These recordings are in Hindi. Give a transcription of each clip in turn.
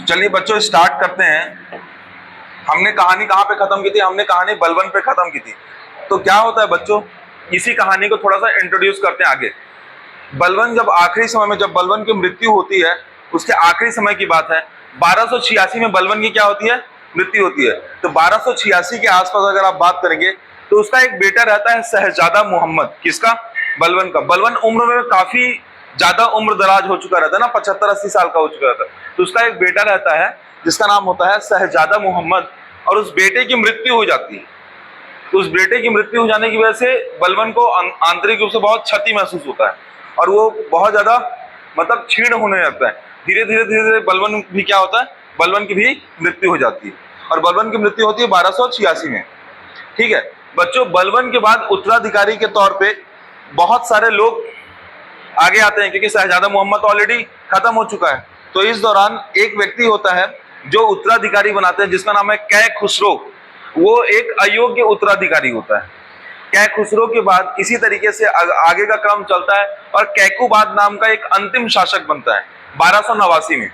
चलिए बच्चों स्टार्ट करते हैं। हमने कहानी कहाँ पे खत्म की थी? हमने कहानी बलवन पे खत्म की थी। तो क्या होता है बच्चों, इसी कहानी को थोड़ा सा इंट्रोड्यूस करते हैं आगे। बलवन जब आखिरी समय में, जब बलवन की मृत्यु होती है, उसके आखिरी समय की बात है। 1286 में बलवन की क्या होती है? मृत्यु होती है। तो 1286 के आसपास अगर आप बात करेंगे तो उसका एक बेटा रहता है शहजादा मोहम्मद। किसका? बलवन का। बलवन उम्र में काफी ज्यादा उम्र दराज हो चुका रहता है ना, 75-80 साल का हो चुका रहता है। तो उसका एक बेटा रहता है जिसका नाम होता है शहजादा मोहम्मद, और उस बेटे की मृत्यु हो जाती है। तो उस बेटे की मृत्यु हो जाने की वजह से बलवन को आंतरिक रूप से बहुत क्षति महसूस होता है और वो बहुत ज्यादा मतलब क्षीण होने लगता है। धीरे धीरे बलवन भी क्या होता है, बलवन की भी मृत्यु हो जाती है। और बलवन की मृत्यु होती है 1286 में। ठीक है बच्चों, बलवन के बाद उत्तराधिकारी के तौर पे बहुत सारे लोग आगे आते हैं, क्योंकि शहजादा मोहम्मद ऑलरेडी खत्म हो चुका है। तो इस दौरान एक व्यक्ति होता है जो उत्तराधिकारी बनाते हैं, जिसका नाम है कै खुसरो। वो एक अयोग्य उत्तराधिकारी होता है। कै खुसरो के बाद इसी तरीके से आगे का क्रम चलता है और कैकुबाद नाम का एक अंतिम शासक बनता है 1289 में।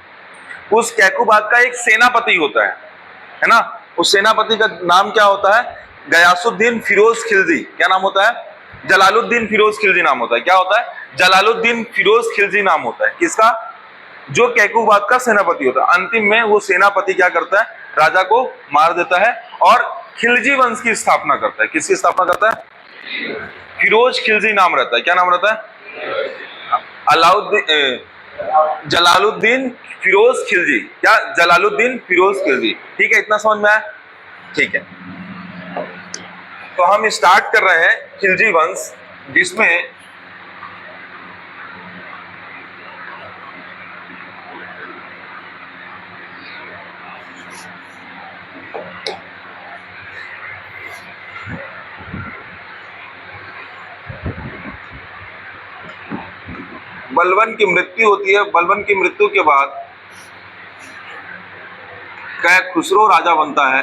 उस कैकुबाद का एक सेनापति होता है ना। उस सेनापति का नाम क्या होता है? गयासुद्दीन फिरोज खिलजी। क्या नाम होता है? जलालुद्दीन फिरोज खिलजी नाम होता है। क्या होता है? जलालुद्दीन फिरोज खिलजी नाम होता है। किसका? जो कैकुबाद का सेनापति होता है। अंतिम में वो सेनापति क्या करता है? राजा को मार देता है और खिलजी वंश की स्थापना करता है। किसकी स्थापना करता है? फिरोज खिलजी नाम रहता है। क्या नाम रहता है? जलालुद्दीन फिरोज खिलजी। क्या? जलालुद्दीन फिरोज खिलजी। ठीक है, इतना समझ में आया? ठीक है, तो हम स्टार्ट कर रहे हैं खिलजी वंश, जिसमें बलवन की मृत्यु होती है। बलवन की मृत्यु के बाद कै खुसरो राजा बनता है।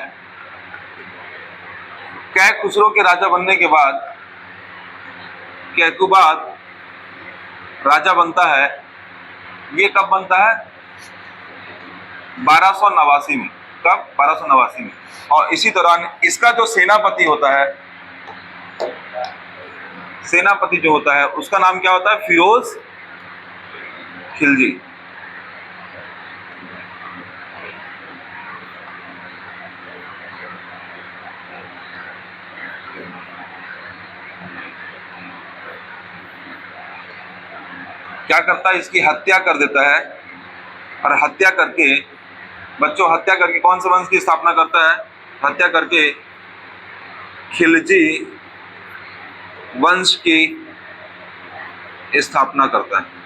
कै खुसरो के राजा बनने के बाद कैकुबाद राजा बनता है। ये कब बनता है? 1289 में। कब? 1289 में। और इसी दौरान इसका जो सेनापति होता है, सेनापति जो होता है उसका नाम क्या होता है? फिरोज खिलजी। क्या करता है? इसकी हत्या कर देता है। और हत्या करके बच्चों, हत्या करके कौन से वंश की स्थापना करता है? हत्या करके खिलजी वंश की स्थापना करता है।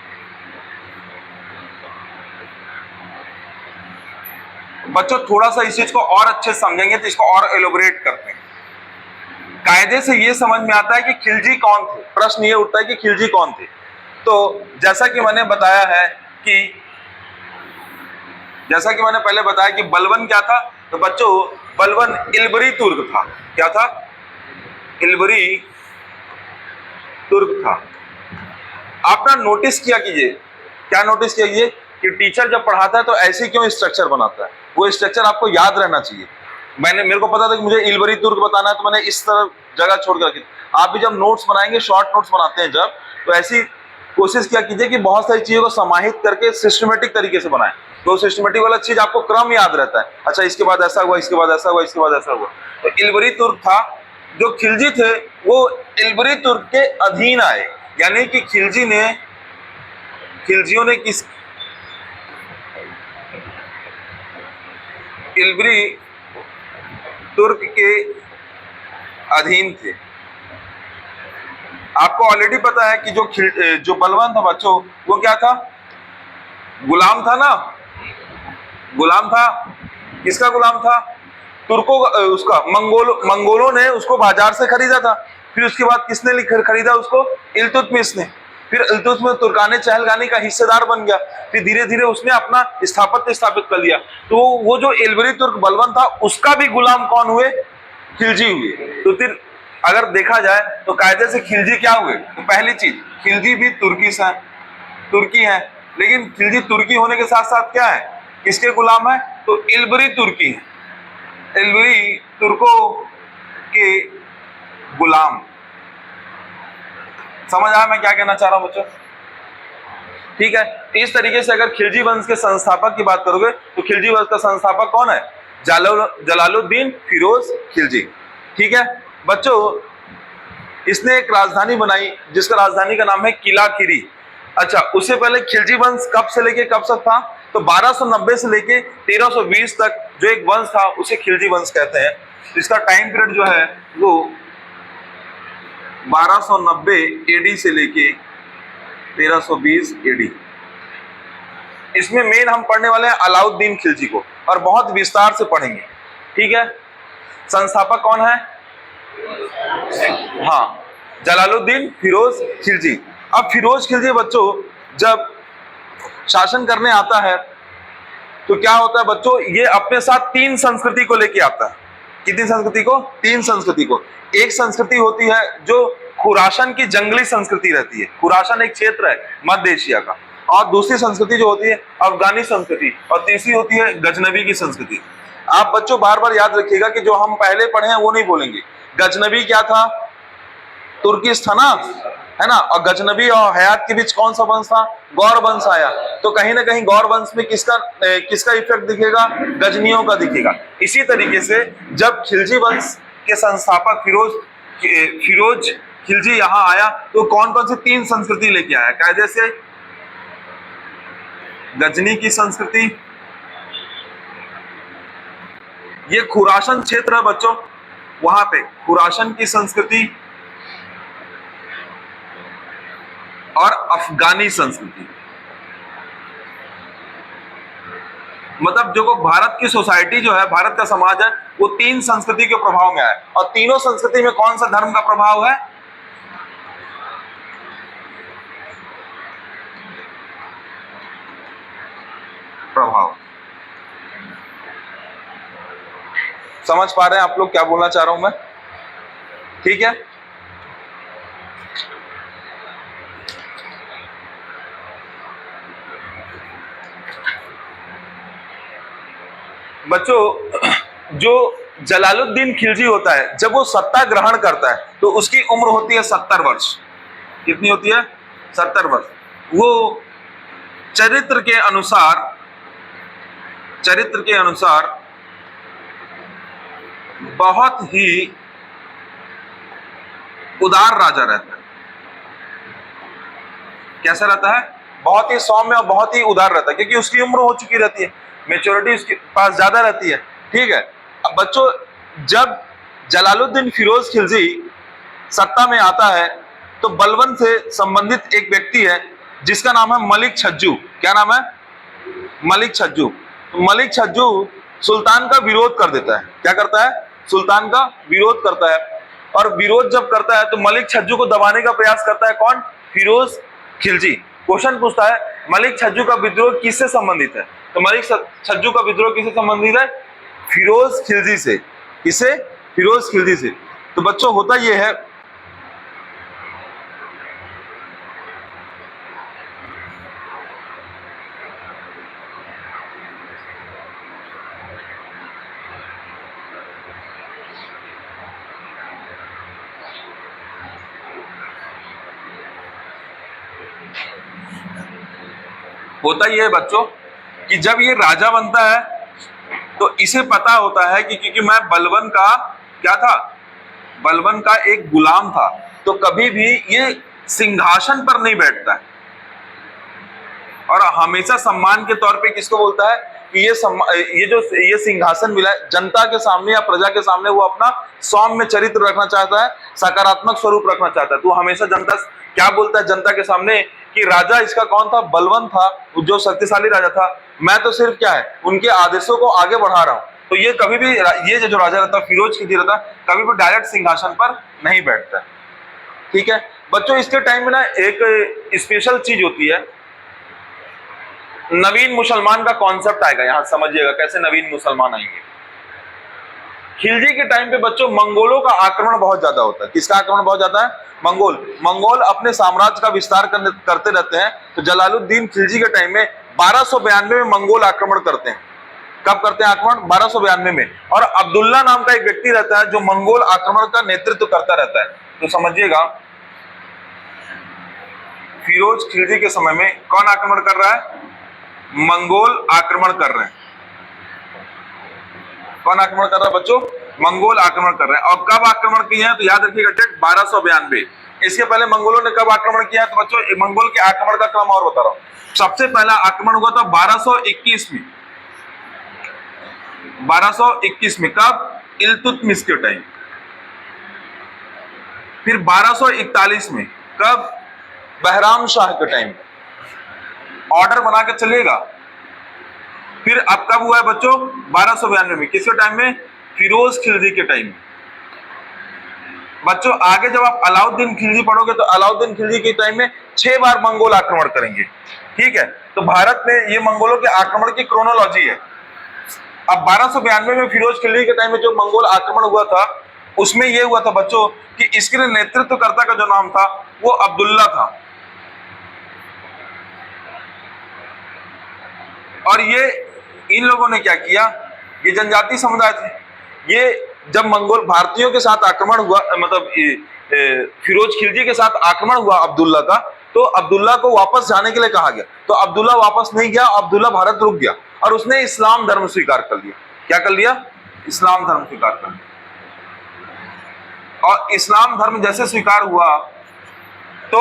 बच्चों थोड़ा सा इस चीज को और अच्छे से समझेंगे तो इसको और एलोबरेट करते हैं। कायदे से ये समझ में आता है कि खिलजी कौन थे। प्रश्न ये उठता है कि खिलजी कौन थे। तो जैसा कि मैंने बताया है कि पहले बताया कि बलवन क्या था, तो बच्चों बलवन इल्बरी तुर्क था। क्या था? इल्बरी तुर्क था। आप ना नोटिस किया कीजिए, क्या नोटिस किया कीजिए कि टीचर जब पढ़ाता है तो ऐसे क्यों स्ट्रक्चर बनाता है। वो स्ट्रक्चर आपको याद रहना चाहिए। मेरे को पता था कि मुझे इल्बरी तुर्क बताना है, तो मैंने इस तरह जगह छोड़ कर रखी। आप भी जब नोट्स बनाएंगे, शॉर्ट नोट्स बनाते हैं जब, तो ऐसी कोशिश किया कीजिए कि बहुत सारी चीजों को समाहित करके सिस्टमेटिक तरीके से बनाएं। तो सिस्टमेटिक वाला चीज आपको क्रम याद रहता है। अच्छा, इसके बाद ऐसा हुआ, इसके बाद ऐसा हुआ, इसके बाद ऐसा हुआ। तो इल्बरी तुर्क था। जो खिलजी थे वो इल्बरी तुर्क के अधीन आए, यानी कि खिलजियों ने किस इल्बरी तुर्क के अधीन थे। आपको ऑलरेडी पता है कि जो बलवन था बच्चों, वो क्या था? गुलाम था ना। गुलाम था। किसका गुलाम था? तुर्कों का। उसका मंगोलों ने उसको बाजार से खरीदा था। फिर उसके बाद किसने खरीदा उसको? इल्तुतमिश ने। फिर इल्तुतमिश तुर्काने चहलगानी का हिस्सेदार बन गया। फिर धीरे धीरे उसने अपना स्थापत्य स्थापित कर लिया। तो वो जो इल्बरी तुर्क बलवन था, उसका भी गुलाम कौन हुए? खिलजी हुए। तो फिर अगर देखा जाए तो कायदे से खिलजी क्या हुए? तो पहली चीज, खिलजी भी तुर्की है, लेकिन खिलजी तुर्की होने के साथ साथ क्या है? किसके गुलाम है? तो इल्बरी तुर्की है, इल्बरी तुर्कों के गुलाम। समझ आया मैं क्या कहना चाह रहा हूं बच्चों? ठीक है, इस तरीके से अगर खिलजी वंश के संस्थापक की बात करोगे तो खिलजी वंश का संस्थापक कौन है? जलालुद्दीन फिरोज खिलजी। ठीक है बच्चों, इसने एक राजधानी बनाई जिसका राजधानी का नाम है किला किरी। अच्छा, उससे पहले खिलजी वंश कब से लेके कब तक था? तो 1290 से लेके 1320 तक जो एक वंश था उसे खिलजी वंश कहते हैं। इसका टाइम पीरियड जो है वो 1290 एडी से लेके 1320 एडी। इसमें मेन हम पढ़ने वाले हैं अलाउद्दीन खिलजी को, और बहुत विस्तार से पढ़ेंगे। ठीक है, संस्थापक कौन है? हाँ, जलालुद्दीन फिरोज खिलजी। अब फिरोज खिलजी बच्चों जब शासन करने आता है तो क्या होता है बच्चों, ये अपने साथ 3 संस्कृति को लेके आता है। कितनी संस्कृति को? 3 संस्कृति को। एक संस्कृति होती है जो खुरासन की जंगली संस्कृति रहती है, खुरासन एक क्षेत्र है मध्य एशिया का, और दूसरी संस्कृति जो होती है अफगानी संस्कृति, और तीसरी होती है गजनबी की संस्कृति। आप बच्चों बार बार याद रखिएगा कि जो हम पहले पढ़े हैं वो नहीं भूलेंगे। गजनबी क्या था? तुर्किश था ना, है ना, और गजनबी और हयात के बीच कौन सा वंश था? गौर वंश आया। तो कहीं ना कहीं गौर वंश में किसका इफेक्ट दिखेगा? गजनियों का दिखेगा। इसी तरीके से जब खिलजी वंश के संस्थापक फिरोज खिलजी यहाँ आया तो कौन कौन सी 3 संस्कृति लेके आया? कायदे से गजनी की संस्कृति, ये खुरासन क्षेत्र है बच्चों, वहां पे खुरासन की संस्कृति और अफगानी संस्कृति। मतलब जो भारत की सोसाइटी जो है, भारत का समाज है, वो 3 संस्कृति के प्रभाव में आया। और तीनों संस्कृति में कौन सा धर्म का प्रभाव है? प्रभाव। समझ पा रहे हैं आप लोग क्या बोलना चाह रहा हूं मैं? ठीक है, बच्चों जो जलालुद्दीन खिलजी होता है जब वो सत्ता ग्रहण करता है तो उसकी उम्र होती है 70 वर्ष। कितनी होती है? 70 वर्ष। वो चरित्र के अनुसार बहुत ही उदार राजा रहता है। कैसा रहता है? बहुत ही सौम्य और बहुत ही उदार रहता है, क्योंकि उसकी उम्र हो चुकी रहती है, मैच्योरिटी उसके पास ज्यादा रहती है। ठीक है, अब बच्चों जब जलालुद्दीन फिरोज खिलजी सत्ता में आता है तो बलबन से संबंधित एक व्यक्ति है जिसका नाम है मलिक छज्जू। क्या नाम है? मलिक छज्जू। मलिक छज्जू सुल्तान का विरोध कर देता है। क्या करता है? सुल्तान का विरोध करता है। और विरोध जब करता है तो मलिक छज्जू को दबाने का प्रयास करता है कौन? फिरोज खिलजी। क्वेश्चन पूछता है मलिक छज्जू का विद्रोह किससे संबंधित है? तो मलिक छज्जू का विद्रोह किससे संबंधित है? फिरोज खिलजी से। किससे? फिरोज खिलजी से। तो बच्चों होता यह है, बच्चों कि जब ये राजा बनता है तो इसे पता होता है कि क्योंकि मैं बलबन का क्या था? बलबन का एक गुलाम था, तो कभी भी ये सिंहासन पर नहीं बैठता है। और हमेशा सम्मान के तौर पे किसको बोलता है कि ये सिंहासन मिला है जनता के सामने या प्रजा के सामने, वो अपना सौम्य चरित्र रखना चाहता है, सकारात्मक स्वरूप रखना चाहता है। तो हमेशा जनता क्या बोलता है जनता के सामने कि राजा इसका कौन था? बलबन था, जो शक्तिशाली राजा था। मैं तो सिर्फ क्या है, उनके आदेशों को आगे बढ़ा रहा हूं। तो ये कभी भी ये जो राजा रहता, फिरोज खिलजी रहता, कभी भी डायरेक्ट सिंहासन पर नहीं बैठता। ठीक है बच्चों, इसके टाइम में ना एक स्पेशल चीज होती है, नवीन मुसलमान का कॉन्सेप्ट आएगा। यहां समझिएगा कैसे नवीन मुसलमान आएंगे। खिलजी के टाइम पे बच्चों मंगोलों का आक्रमण बहुत ज्यादा होता है। किसका आक्रमण बहुत ज्यादा है? मंगोल अपने साम्राज्य का विस्तार करते रहते हैं। तो जलालुद्दीन खिलजी के टाइम में 1292 में मंगोल आक्रमण करते हैं। कब करते हैं आक्रमण? 1292 में। और अब्दुल्ला नाम का एक व्यक्ति रहता है जो मंगोल आक्रमण का नेतृत्व करता रहता है। तो समझिएगा, फिरोज खिलजी के समय में कौन आक्रमण कर रहा है? मंगोल आक्रमण कर रहे हैं। कौन आक्रमण कर रहा है बच्चों? मंगोल आक्रमण कर रहे हैं। और कब आक्रमण किए हैं? तो याद रखिएगा डेट 1292। इसके पहले मंगोलों ने कब आक्रमण किया है? तो बच्चों मंगोल के आक्रमण का क्रम और बता रहा हूं। सबसे पहला आक्रमण हुआ था 1221 में। 1221 में कब? इल्तुतमिश के टाइम। फिर 1241 में कब? बहराम शाह के टाइम। ऑर्डर बना के चलिएगा। फिर अब कब हुआ है बच्चों? 1292 में। किसके टाइम में? फिरोज खिलजी के टाइम में। बच्चों आगे जब आप अलाउद्दीन खिलजी पढ़ोगे तो अलाउद्दीन खिलजी के टाइम में 6 बार मंगोल आक्रमण करेंगे। ठीक है, तो भारत में ये मंगोलों के आक्रमण की क्रोनोलॉजी है। अब 1292 में फिरोज खिलजी के टाइम में जो मंगोल आक्रमण हुआ था उसमें यह हुआ था बच्चों कि इसके नेतृत्वकर्ता का जो नाम था वो अब्दुल्ला था। और ये इन लोगों ने क्या किया? ये जनजाति समुदाय थे। ये जब मंगोल भारतीयों के साथ आक्रमण हुआ, मतलब फिरोज खिलजी के साथ आक्रमण हुआ अब्दुल्ला का, तो अब्दुल्ला को वापस जाने के लिए कहा गया। तो अब्दुल्ला वापस नहीं गया, अब्दुल्ला भारत रुक गया और उसने इस्लाम धर्म स्वीकार कर लिया। क्या कर लिया? इस्लाम धर्म स्वीकार कर लिया। और इस्लाम धर्म जैसे स्वीकार हुआ तो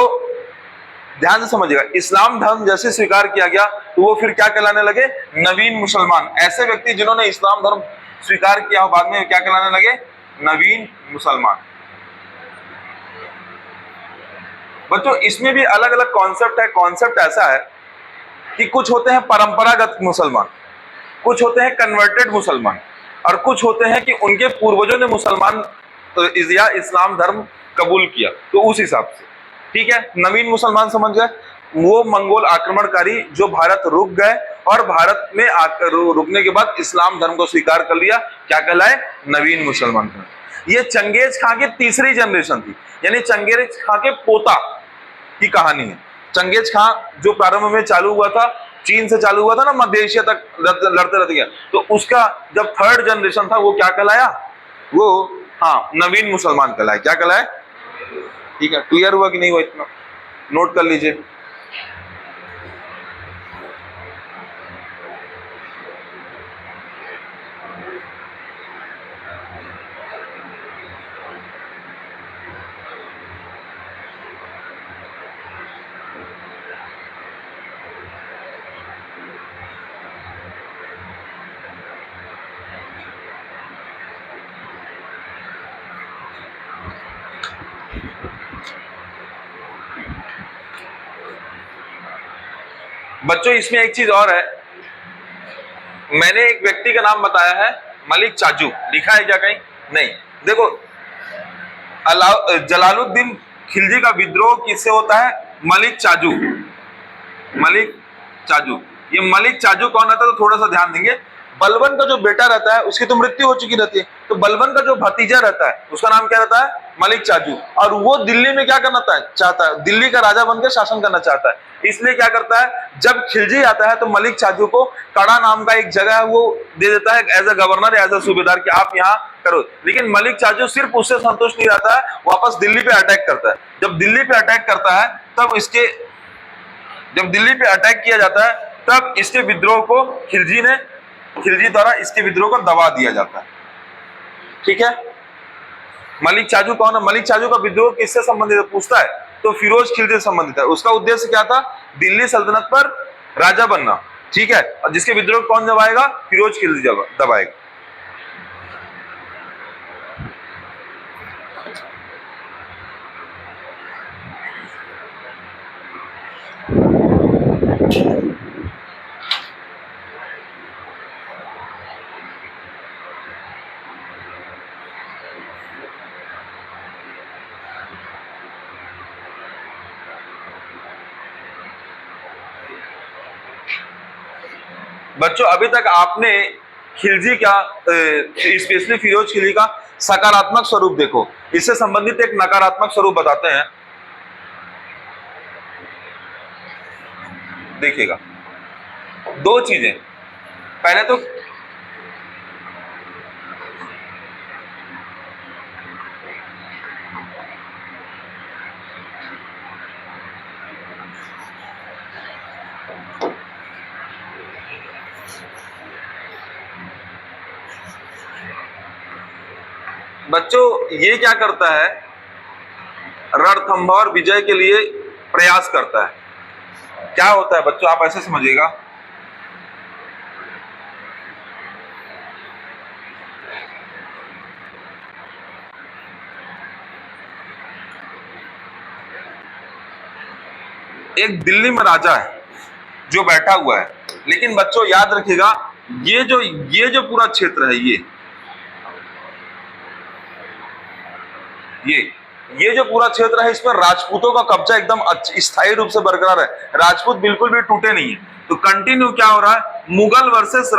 ध्यान से समझिएगा, इस्लाम धर्म जैसे स्वीकार किया गया तो वो फिर क्या कहलाने लगे? नवीन मुसलमान। ऐसे व्यक्ति जिन्होंने इस्लाम धर्म स्वीकार किया बाद में क्या कहलाने लगे? नवीन मुसलमान। बच्चों इसमें भी अलग अलग कॉन्सेप्ट है। कॉन्सेप्ट ऐसा है कि कुछ होते हैं परंपरागत मुसलमान, कुछ होते हैं कन्वर्टेड मुसलमान, और कुछ होते हैं कि उनके पूर्वजों ने मुसलमान या इस्लाम धर्म कबूल किया। तो उस हिसाब से ठीक है, नवीन मुसलमान समझ गए, वो मंगोल आक्रमणकारी जो भारत रुक गए और भारत में आकर रुकने के बाद इस्लाम धर्म को स्वीकार कर लिया, क्या कहलाए? नवीन मुसलमान। ये चंगेज खां की तीसरी जनरेशन थी, यानी चंगेज खां के पोता की कहानी है। चंगेज खां जो प्रारंभ में चालू हुआ था, चीन से चालू हुआ था ना, मध्य एशिया तक लड़ते रहते गया, तो उसका जब थर्ड जनरेशन था वो क्या कहलाया? वो हाँ नवीन मुसलमान कहलाए। क्या कहलाए? ठीक है, क्लियर हुआ कि नहीं हुआ? इतना नोट कर लीजिए। बच्चों इसमें एक चीज और है, मैंने एक व्यक्ति का नाम बताया है मलिक चाजू, लिखा है क्या कहीं? नहीं। देखो जलालुद्दीन खिलजी का विद्रोह किससे होता है? मलिक चाजू। मलिक चाजू, ये मलिक चाजू कौन रहता है? तो थोड़ा सा ध्यान देंगे। बलबन का जो बेटा रहता है उसकी तो मृत्यु हो चुकी रहती है, तो बलबन का जो भतीजा रहता है उसका नाम क्या रहता है? मलिक चाजू। और वो दिल्ली में क्या करना चाहता है? दिल्ली का राजा बनकर शासन करना चाहता है। इसलिए क्या करता है, जब खिलजी आता है तो मलिक चाजू को कड़ा नाम का एक जगह है वो दे देता है as a governor, as a सूबेदार कि आप यहाँ करो। लेकिन मलिक चाजू सिर्फ उससे संतुष्ट नहीं रहता है, वापस दिल्ली पे अटैक करता है। जब दिल्ली पे अटैक करता है तब जब दिल्ली पे अटैक किया जाता है तब इसके विद्रोह को खिलजी द्वारा इसके विद्रोह को दबा दिया जाता है। ठीक है, मलिक चाजू कौन है? मलिक चाजू का विद्रोह किससे संबंधित है पूछता है, तो फिरोज खिलजी से संबंधित है। उसका उद्देश्य क्या था? दिल्ली सल्तनत पर राजा बनना। ठीक है, और जिसके विद्रोह कौन दबाएगा? फिरोज खिलजी दबाएगा। बच्चों अभी तक आपने खिलजी का स्पेशली फिरोज खिलजी का सकारात्मक स्वरूप देखो, इससे संबंधित एक नकारात्मक स्वरूप बताते हैं। देखिएगा, दो चीजें, पहले तो बच्चों ये क्या करता है, रणथंभौर विजय के लिए प्रयास करता है। क्या होता है बच्चों, आप ऐसे समझिएगा, एक दिल्ली में राजा है जो बैठा हुआ है, लेकिन बच्चों याद रखिएगा ये जो पूरा क्षेत्र है, ये जो पूरा क्षेत्र है, इसमें राजपूतों का कब्जा एकदम स्थायी रूप से बरकरार है। राजपूत बिल्कुल भी टूटे नहीं है। तो कंटिन्यू क्या हो रहा है, मुगल वर्सेस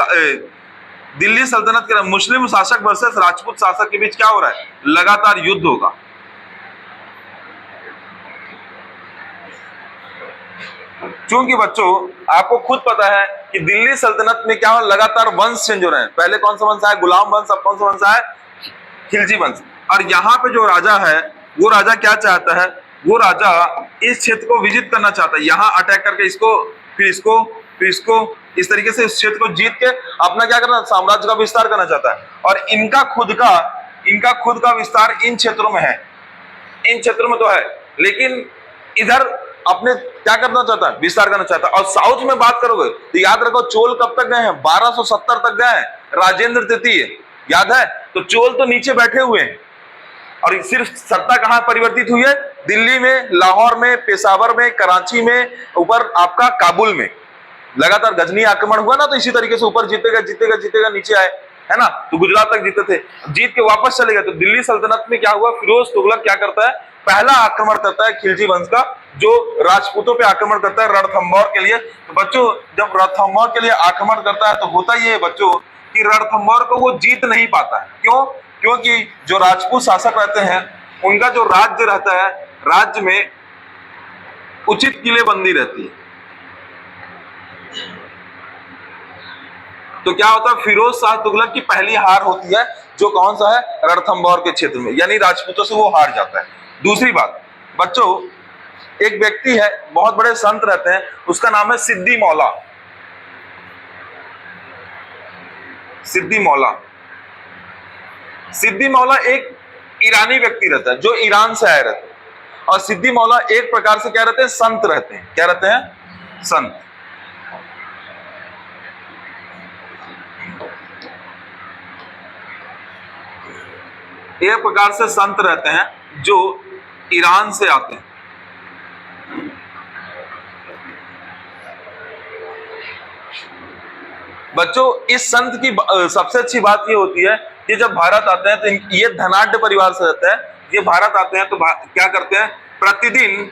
दिल्ली सल्तनत के मुस्लिम शासक वर्सेस राजपूत शासक के बीच क्या हो रहा है, लगातार युद्ध होगा। क्योंकि बच्चों आपको खुद पता है कि दिल्ली सल्तनत में क्या हो, लगातार वंश चेंज हो रहे हैं। पहले कौन सा वंश आया, गुलाम वंश, अब कौन सा वंश आया, खिलजी वंश। और यहाँ पे जो राजा है, वो राजा क्या चाहता है, वो राजा इस क्षेत्र को विजित करना चाहता है, यहाँ अटैक करके इसको, फिर इसको, फिर इसको, इस तरीके से इस क्षेत्र को जीत के अपना क्या करना, साम्राज्य का विस्तार करना चाहता है। और इनका खुद का विस्तार इन क्षेत्रों में है, इन क्षेत्रों में तो है, लेकिन इधर अपने क्या करना चाहता है, विस्तार करना चाहता है। और साउथ में बात करोगे तो याद रखो, चोल कब तक गए हैं, 1270 तक गए हैं, राजेंद्र तृतीय, याद है। तो चोल तो नीचे बैठे हुए हैं, और सिर्फ सत्ता कहां परिवर्तित हुई है, दिल्ली में, लाहौर में, पेशावर में, कराची में, ऊपर आपका काबुल में लगातार गजनी आक्रमण हुआ ना, तो इसी तरीके से ऊपर जीतेगा नीचे आए, है ना। तो गुजरात तक जीते थे, जीत के वापस चले गए। तो दिल्ली सल्तनत में क्या हुआ, फिरोज तुगलक क्या करता है, पहला आक्रमण करता है खिलजी वंश का, जो राजपूतों पे आक्रमण करता है रणथंभौर के लिए। तो बच्चों जब रणथंभौर के लिए आक्रमण करता है, तो होता ये है बच्चों कि रणथंभौर को वो जीत नहीं पाता है। क्यों? क्योंकि जो राजपूत शासक रहते हैं, उनका जो राज्य रहता है, राज्य में उचित किलेबंदी रहती है। तो क्या होता है, फिरोज शाह तुगलक की पहली हार होती है, जो कौन सा है, रणथंभौर के क्षेत्र में, यानी राजपूतों से वो हार जाता है। दूसरी बात बच्चों, एक व्यक्ति है, बहुत बड़े संत रहते हैं, उसका नाम है सिद्दी मौला। सिद्दी मौला, सिद्दी मौला एक ईरानी व्यक्ति रहता है, जो ईरान से आए रहते हैं। और सिद्दी मौला एक प्रकार से क्या रहते हैं, संत रहते हैं। क्या रहते हैं, संत। एक प्रकार से संत रहते हैं, जो ईरान से आते हैं। बच्चों इस संत की सबसे अच्छी बात ये होती है कि जब भारत आते हैं, तो ये धनाढ्य परिवार से रहते हैं, ये भारत आते हैं तो क्या करते हैं, प्रतिदिन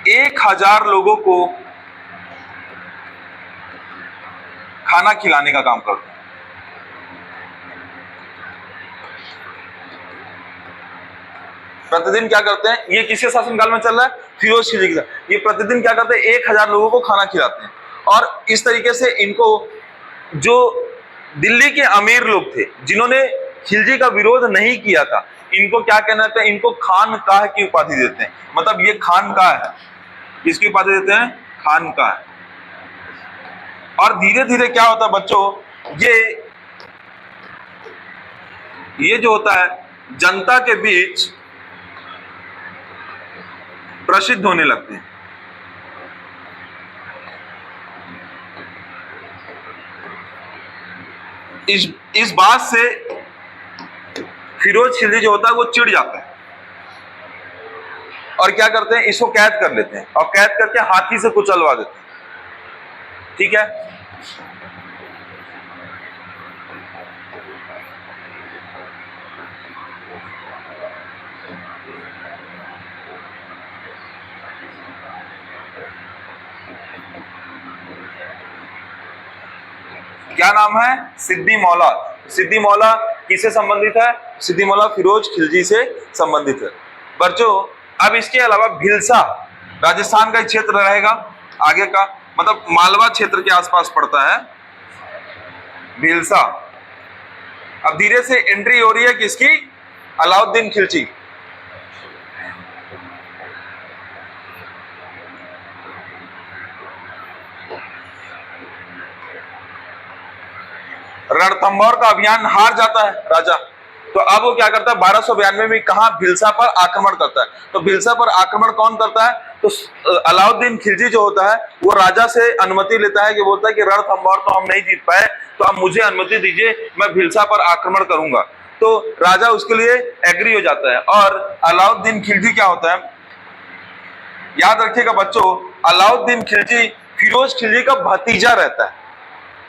1000 लोगों को खाना खिलाने का काम करते हैं। प्रतिदिन क्या करते हैं, ये किसके शासनकाल में चल रहा है, फिरोज खिलजी का। ये प्रतिदिन क्या करते हैं, 1000 लोगों को खाना खिलाते हैं। और इस तरीके से इनको, जो दिल्ली के अमीर लोग थे, जिन्होंने खिलजी का विरोध नहीं किया था, इनको क्या कहना था, इनको खानकाह की उपाधि देते हैं। मतलब ये खानकाह है, किसकी उपाधि देते हैं, खानकाह। और धीरे धीरे क्या होता है बच्चों, ये जो होता है, जनता के बीच प्रसिद्ध होने लगते हैं। इस बात से फिरोज खिलजी जो होता है वो चिढ़ जाता है, और क्या करते हैं, इसको कैद कर लेते हैं, और कैद करके हाथी से कुचलवा देते हैं। ठीक है, क्या नाम है, सिद्दी मौला। सिद्दी मौला किससे संबंधित है, सिद्दी मौला फिरोज खिलजी से संबंधित है। बच्चों अब इसके अलावा भिलसा राजस्थान का क्षेत्र रहेगा आगे का, मतलब मालवा क्षेत्र के आसपास पड़ता है भीलसा। अब धीरे से एंट्री हो रही है किसकी? अलाउद्दीन खिलजी। रणथंभौर का अभियान हार जाता है राजा, तो अब वो क्या करता है 1292 में कहा भीलसा पर आक्रमण करता है। तो भीलसा पर आक्रमण कौन करता है? तो अलाउद्दीन खिलजी जो होता है वो राजा से अनुमति लेता है कि बोलता है कि रणथंभौर तो हम नहीं जीत पाए, तो आप मुझे अनुमति दीजिए, मैं भीलसा पर आक्रमण करूंगा। तो राजा उसके लिए एग्री हो जाता है। और अलाउद्दीन खिलजी क्या होता है, याद रखिएगा बच्चों, अलाउद्दीन खिलजी फिरोज खिलजी का भतीजा रहता है।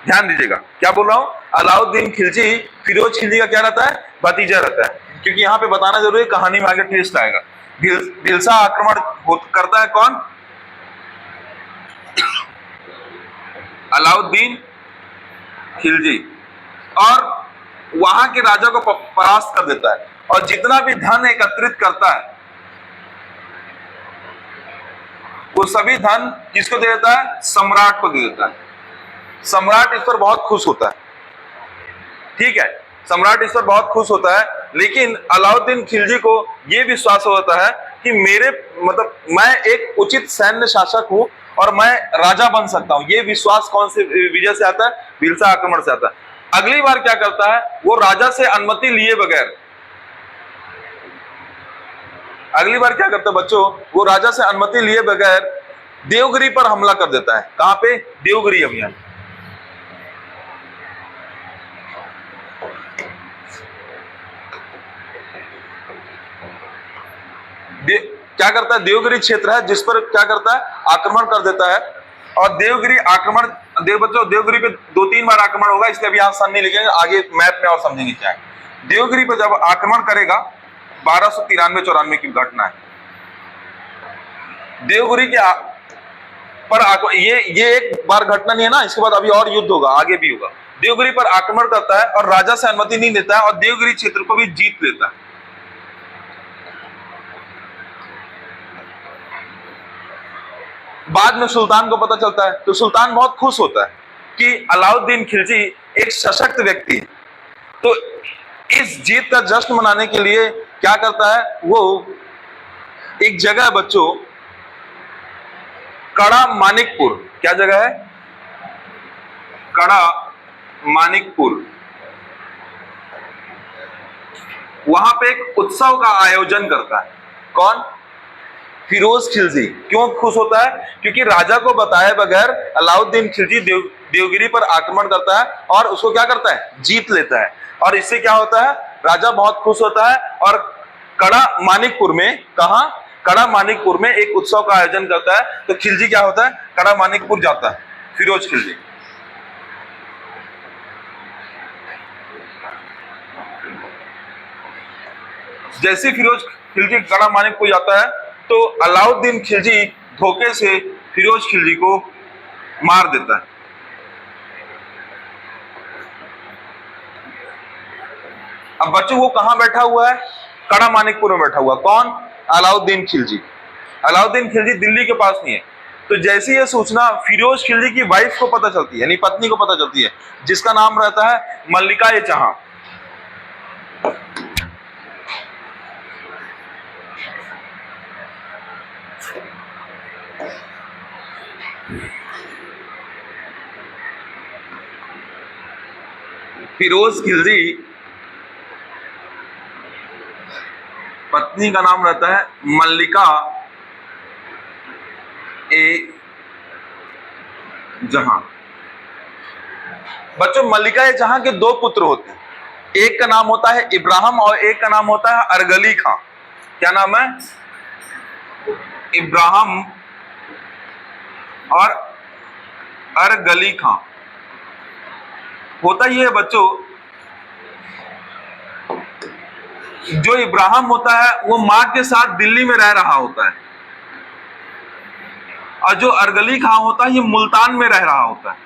ध्यान दीजिएगा क्या बोल रहा हूं, अलाउद्दीन खिलजी फिरोज खिलजी का क्या रहता है? भतीजा रहता है। क्योंकि यहां पे बताना जरूरी है, कहानी में आगे ट्विस्ट आएगा। भीलसा आक्रमण करता है कौन? अलाउद्दीन खिलजी, और वहां के राजा को परास्त कर देता है। और जितना भी धन एकत्रित करता है वो सभी धन किसको दे देता है? सम्राट को दे देता है। सम्राट इस पर बहुत खुश होता है, ठीक है, सम्राट इस पर बहुत खुश होता है। लेकिन अलाउद्दीन खिलजी को यह विश्वास होता है कि मेरे मतलब मैं एक उचित सैन्य शासक हूं और मैं राजा बन सकता हूं। यह विश्वास कौन से विजय से आता है? भीलसा आक्रमण से आता है। अगली बार क्या करता है वो? राजा से अनुमति लिए बगैर, अगली बार क्या करता है बच्चों, वो राजा से अनुमति लिए बगैर देवगिरी पर हमला कर देता है। कहां पे? देवगिरी अभियान। क्या करता है? देवगिरी क्षेत्र है जिस पर क्या करता है? आक्रमण कर देता है। और देवगिरी आक्रमण, बच्चों देवगिरी पे 2-3 बार आक्रमण होगा, इसलिए अभी यहां सन नहीं लिखेंगे, आगे मैप में और समझेंगे क्या है। देवगिरी पर जब आक्रमण करेगा, 1293-94 की घटना है। देवगिरी के पर ये एक बार घटना नहीं है ना, इसके बाद अभी और युद्ध होगा, आगे भी होगा। देवगिरी पर आक्रमण करता है और राजा से अनुमति नहीं देता है और देवगिरी क्षेत्र को भी जीत लेता है। बाद में सुल्तान को पता चलता है तो सुल्तान बहुत खुश होता है कि अलाउद्दीन खिलजी एक सशक्त व्यक्ति है। तो इस जीत का जश्न मनाने के लिए क्या करता है वो? एक जगह है बच्चों, कड़ा मानिकपुर। क्या जगह है? कड़ा मानिकपुर। वहां पे एक उत्सव का आयोजन करता है कौन? फिरोज खिलजी। क्यों खुश होता है? क्योंकि राजा को बताए बगैर अलाउद्दीन खिलजी देवगिरी पर आक्रमण करता है और उसको क्या करता है? जीत लेता है। और इससे क्या होता है? राजा बहुत खुश होता है और कड़ा मानिकपुर में, कहा? कड़ा मानिकपुर में एक उत्सव का आयोजन करता है। तो खिलजी क्या होता है? कड़ा मानिकपुर जाता है, फिरोज खिलजी। जैसे फिरोज खिलजी कड़ा मानिकपुर जाता है तो अलाउद्दीन खिलजी धोखे से फिरोज खिलजी को मार देता है। अब बच्चों वो कहां बैठा हुआ है? कड़ा मानिकपुर में बैठा हुआ। कौन? अलाउद्दीन खिलजी। अलाउद्दीन खिलजी दिल्ली के पास नहीं है। तो जैसी ये सूचना फिरोज खिलजी की वाइफ को पता चलती है, यानी पत्नी को पता चलती है, जिसका नाम रहता है मल्लिका-ए-जहां। फिरोज खिलजी पत्नी का नाम रहता है मल्लिका ए जहां। बच्चों मल्लिका ए जहां के 2 पुत्र होते हैं, एक का नाम होता है इब्राहिम और एक का नाम होता है अरगली खां। क्या नाम है? इब्राहिम और अरगली खां। होता ये है बच्चों, जो इब्राहिम होता है वो मां के साथ दिल्ली में रह रहा होता है और जो अरगली खां होता है ये मुल्तान में रह रहा होता है।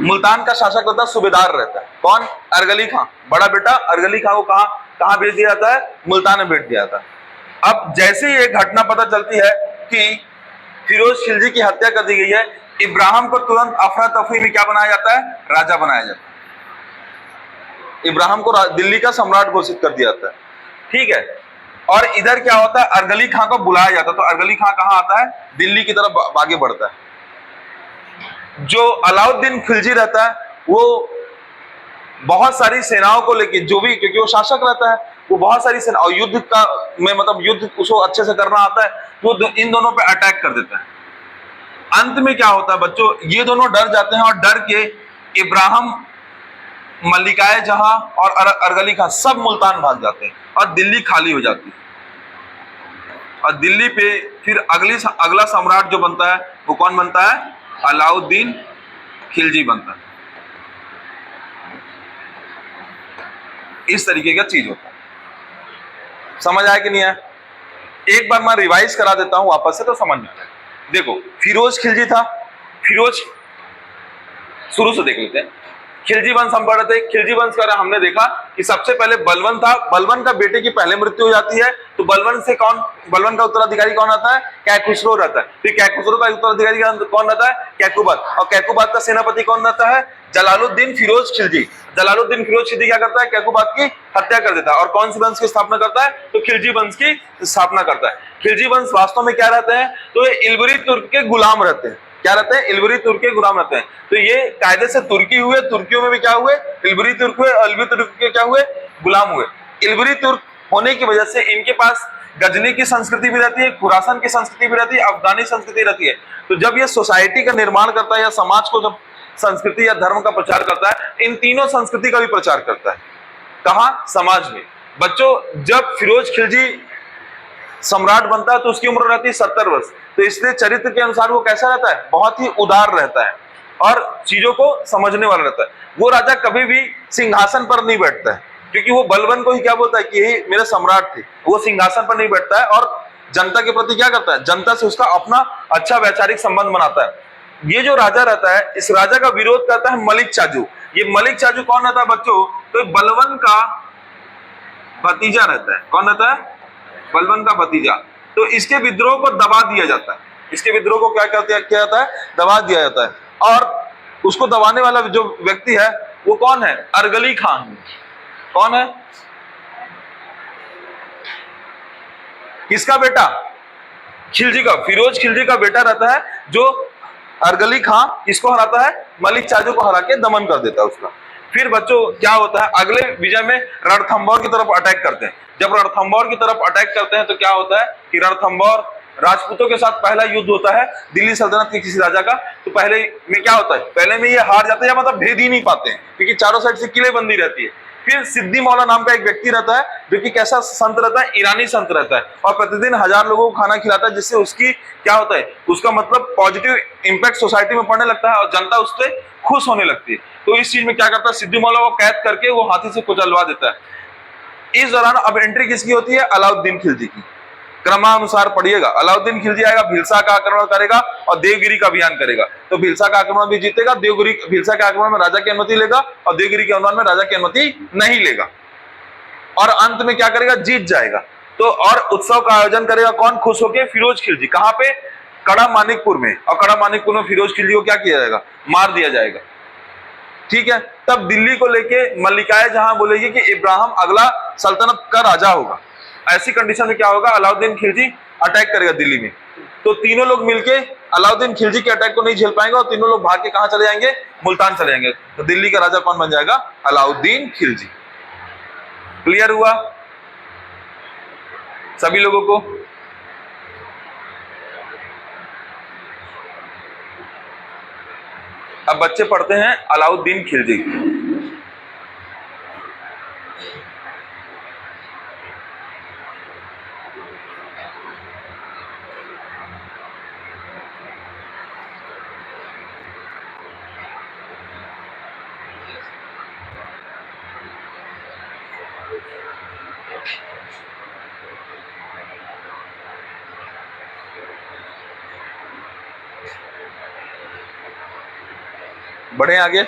मुल्तान का शासक रहता है, सूबेदार रहता है। कौन? अरगली खां। बड़ा बेटा अरगली खां को कहां भेज दिया जाता है? मुल्तान में भेज दिया जाता है। अब जैसे ही एक घटना पता चलती है कि फिरोज खिलजी की हत्या कर दी गई है, इब्राहिम को तुरंत अफरा तफरी में क्या बनाया जाता है? राजा बनाया जाता है। इब्राहिम को दिल्ली का सम्राट घोषित कर दिया जाता है, ठीक है। और इधर क्या होता है? अरगली खां को बुलाया जाता है। तो अरगली खां कहां आता है? दिल्ली की तरफ आगे बढ़ता है। जो अलाउद्दीन खिलजी रहता है वो बहुत सारी सेनाओं को लेके, जो भी, क्योंकि वो शासक रहता है, वो बहुत सारी सेना और युद्ध का में मतलब युद्ध उसको अच्छे से करना आता है, तो इन दोनों पे अटैक कर देता है। अंत में क्या होता है बच्चों? ये दोनों डर जाते हैं और डर के इब्राहिम, मल्लिकाए जहां और अरगली खां सब मुल्तान भाग जाते हैं और दिल्ली खाली हो जाती है। और दिल्ली पे फिर अगला सम्राट जो बनता है वो कौन बनता है? अलाउद्दीन खिलजी बनता है। इस तरीके का चीज होता है। समझ आया कि नहीं आया? एक बार मैं रिवाइज करा देता हूं वापस से तो समझ में आएगा। देखो, फिरोज खिलजी था। फिरोज शुरू से देख लेते हैं। खिलजी वंश हम पढ़ रहे थे। खिलजी वंश का हमने देखा कि सबसे पहले बलवन था। बलवन का बेटे की पहले मृत्यु हो जाती है, तो बलवन का उत्तराधिकारी कौन आता है? कैकुसरो रहता है। फिर कैकुसरो का उत्तराधिकारी कौन रहता है? कैकुबाद। और कैकुबाद का सेनापति कौन रहता है? जलालुद्दीन फिरोज खिलजी। जलालुद्दीन फिरोज खिलजी क्या करता है? कैकुबाद की हत्या कर देता है। और कौन सी वंश की स्थापना करता है? तो खिलजी वंश की स्थापना करता है। खिलजी वंश वास्तव में क्या रहते हैं? तो ये इल्बरी तुर्क के गुलाम रहते हैं। क्या रहते हैं? इल्बरी तुर्क के गुलाम रहते हैं। तो ये कायदे से तुर्की हुए, तुर्कियों में भी क्या हुए? इल्बरी तुर्क हुए, इल्बरी तुर्क के क्या हुए? गुलाम हुए। इल्बरी तुर्क होने की वजह से इनके पास गजनी की संस्कृति भी रहती है, खुरासान की संस्कृति भी रहती है, अफगानी संस्कृति रहती है। तो जब ये सोसाइटी का निर्माण करता है या समाज को जब संस्कृति या धर्म का प्रचार करता है, इन तीनों संस्कृति का भी प्रचार करता है। कहां? समाज में। बच्चों, जब फिरोज खिलजी सम्राट बनता है तो उसकी उम्र रहती है 70 वर्ष। तो इसलिए चरित्र के अनुसार वो कैसा रहता है? बहुत ही उदार रहता है और चीजों को समझने वाला रहता है। वो राजा कभी भी सिंहासन पर नहीं बैठता है, क्योंकि वो बलवन को ही क्या बोलता है कि यही मेरे सम्राट थे। वो सिंहासन पर नहीं बैठता है और जनता के प्रति क्या करता है? जनता से उसका अपना अच्छा वैचारिक संबंध बनाता है। ये जो राजा रहता है, इस राजा का विरोध करता है मलिक चाजू। ये मलिक चाजू कौन रहता है बच्चों? तो बलवन का भतीजा रहता है। कौन रहता है? बलवन का भतीजा। तो इसके विद्रोह को दबा दिया जाता है। इसके विद्रोह को क्या किया जाता है? दबा दिया जाता है। और उसको दबाने वाला जो व्यक्ति है वो कौन है? अरगली खान। कौन है? किसका बेटा? खिलजी का, फिरोज खिलजी का बेटा रहता है, जो अरगली खां किसको हराता है? मलिक चाजू को हरा के दमन कर देता है उसका। फिर बच्चों क्या होता है? अगले विजय में रणथंभौर की तरफ अटैक करते हैं। जब रणथंभौर की तरफ अटैक करते हैं तो क्या होता है कि रणथंभौर राजपूतों के साथ पहला युद्ध होता है दिल्ली सल्तनत के किसी राजा का। तो पहले में क्या होता है? पहले में ये हार जाते हैं या मतलब भेद ही नहीं पाते हैं, क्योंकि चारों साइड से किलेबंदी रहती है। फिर सिद्दी मौला नाम का एक व्यक्ति रहता है, जो कि कैसा संत रहता है? ईरानी संत रहता है, और प्रतिदिन 1000 लोगों को खाना खिलाता है, जिससे उसकी क्या होता है? उसका मतलब पॉजिटिव इंपैक्ट सोसाइटी में पड़ने लगता है और जनता उससे खुश होने लगती है। तो इस चीज में क्या करता है? सिद्दी मौला को कैद करके वो हाथी से कुचलवा देता है। इस दौरान अब एंट्री किसकी होती है? अलाउद्दीन खिलजी की। क्रमानुसार पढ़िएगा। अलाउद्दीन खिलजी आएगा, भिलसा का आक्रमण करेगा और देवगिरी का अभियान करेगा। तो भिलसा का आक्रमण भी जीतेगा। भिलसा के आक्रमण में राजा की अनुमति लेगा और देवगिरी के आक्रमण में राजा की अनुमति नहीं लेगा, और अंत में क्या करेगा? जीत जाएगा। तो और उत्सव का आयोजन करेगा कौन? खुश होकर फिरोज खिलजी। कहां पे? कड़ा मानिकपुर में। और कड़ा मानिकपुर में फिरोज खिलजी को क्या किया जाएगा? मार दिया जाएगा। ठीक है। तब दिल्ली को लेके मल्लिकाए जहां बोलेगी कि इब्राहिम अगला सल्तनत का राजा होगा। ऐसी कंडीशन में क्या होगा? अलाउद्दीन खिलजी अटैक करेगा दिल्ली में। तो तीनों लोग मिलके अलाउद्दीन खिलजी के अटैक को नहीं झेल पाएंगे और तीनों लोग भाग के कहां चले जाएंगे? मुल्तान चले जाएंगे। तो दिल्ली का राजा कौन बन जाएगा? अलाउद्दीन खिलजी। क्लियर हुआ सभी लोगों को? अब बच्चे पढ़ते हैं अलाउद्दीन खिलजी। बढ़े आगे।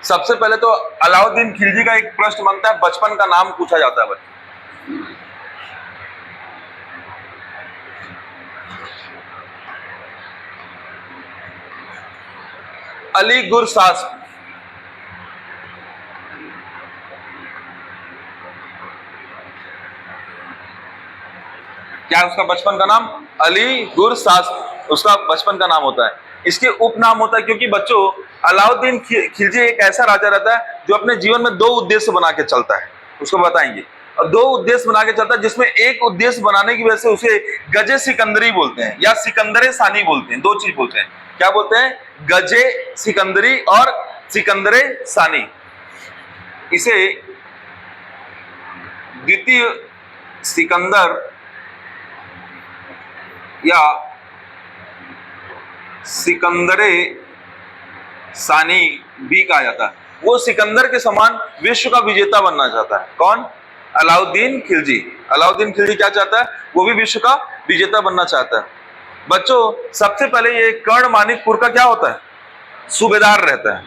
सबसे पहले तो अलाउद्दीन खिलजी का एक प्रश्न बनता है, बचपन का नाम पूछा जाता है बच्चे। अली गुरसास, क्या उसका बचपन का नाम? अली गुरसास उसका बचपन का नाम होता है। इसके उपनाम होता है क्योंकि बच्चों अलाउद्दीन खिलजी एक ऐसा राजा रहता है जो अपने जीवन में दो उद्देश्य बना के चलता है, उसको बताएंगे। और दो उद्देश्य बना के चलता है जिसमें एक उद्देश्य बनाने की वजह से उसे गजे सिकंदरी बोलते हैं या सिकंदरे सानी बोलते हैं। दो चीज बोलते हैं, क्या बोलते हैं? गजे सिकंदरी और सिकंदरे सानी। इसे द्वितीय सिकंदर या सिकंदरे सानी भी कहा जाता है। वो सिकंदर के समान विश्व का विजेता बनना चाहता है। कौन? अलाउद्दीन खिलजी। अलाउद्दीन खिलजी क्या चाहता है? वो भी विश्व का विजेता बनना चाहता है। बच्चों सबसे पहले ये कर्ण मानिकपुर का क्या होता है? सूबेदार रहता है।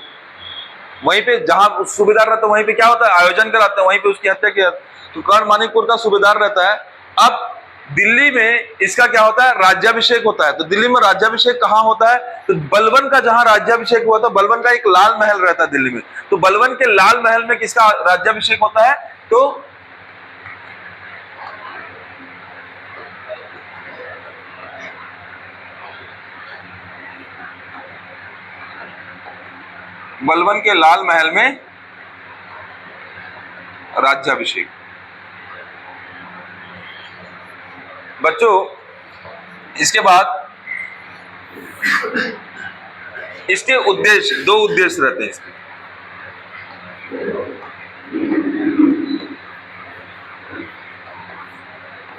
वहीं पे जहां सूबेदार रहता है वहीं पे क्या होता है? आयोजन कराते हैं, वहीं पे उसकी हत्या किया। तो कर्ण मानिकपुर का सूबेदार रहता है। अब दिल्ली में इसका क्या होता है? राज्याभिषेक होता है। तो दिल्ली में राज्याभिषेक कहाँ होता है? तो बलबन का जहां राज्याभिषेक हुआ था, बलबन का एक लाल महल रहता है दिल्ली में, तो बलबन के लाल महल में किसका राज्याभिषेक होता है? तो बलबन के लाल महल में राज्याभिषेक। बच्चों इसके बाद इसके उद्देश्य, दो उद्देश्य रहते हैं इसके।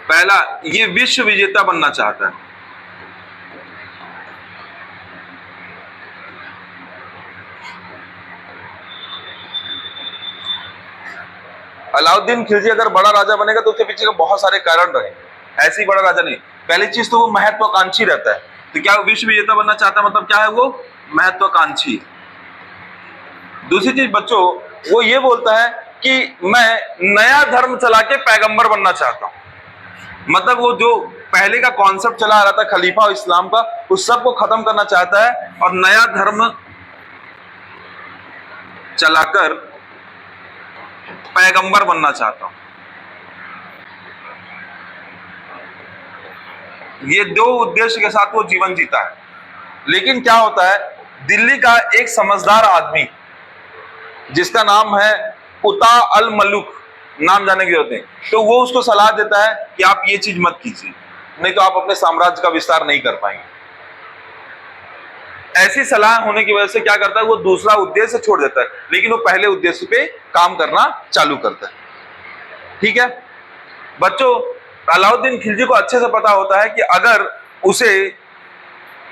पहला, ये विश्व विजेता बनना चाहता है। अलाउद्दीन खिलजी अगर बड़ा राजा बनेगा तो उसके पीछे का बहुत सारे कारण रहे, ऐसे ही बड़ा राजा नहीं। पहली चीज तो वो महत्वाकांक्षी रहता है। तो क्या विश्व विजेता बनना चाहता है? मतलब क्या है वो? महत्वाकांक्षी। दूसरी चीज बच्चों वो ये बोलता है कि मैं नया धर्म चला के पैगंबर बनना चाहता हूं। मतलब वो जो पहले का कॉन्सेप्ट चला आ रहा था खलीफा और इस्लाम का, उस सब को खत्म करना चाहता है और नया धर्म चलाकर पैगंबर बनना चाहता हूं। ये दो उद्देश्य के साथ वो जीवन जीता है। लेकिन क्या होता है, दिल्ली का एक समझदार आदमी जिसका नाम है उता अल मलुक, नाम जाने के होते हैं, तो वो उसको सलाह देता है कि आप ये चीज मत कीजिए, नहीं तो आप अपने साम्राज्य का विस्तार नहीं कर पाएंगे। ऐसी सलाह होने की वजह से क्या करता है, वो दूसरा उद्देश्य छोड़ देता है, लेकिन वो पहले उद्देश्य पे काम करना चालू करता है। ठीक है बच्चों, अलाउद्दीन खिलजी को अच्छे से पता होता है कि अगर उसे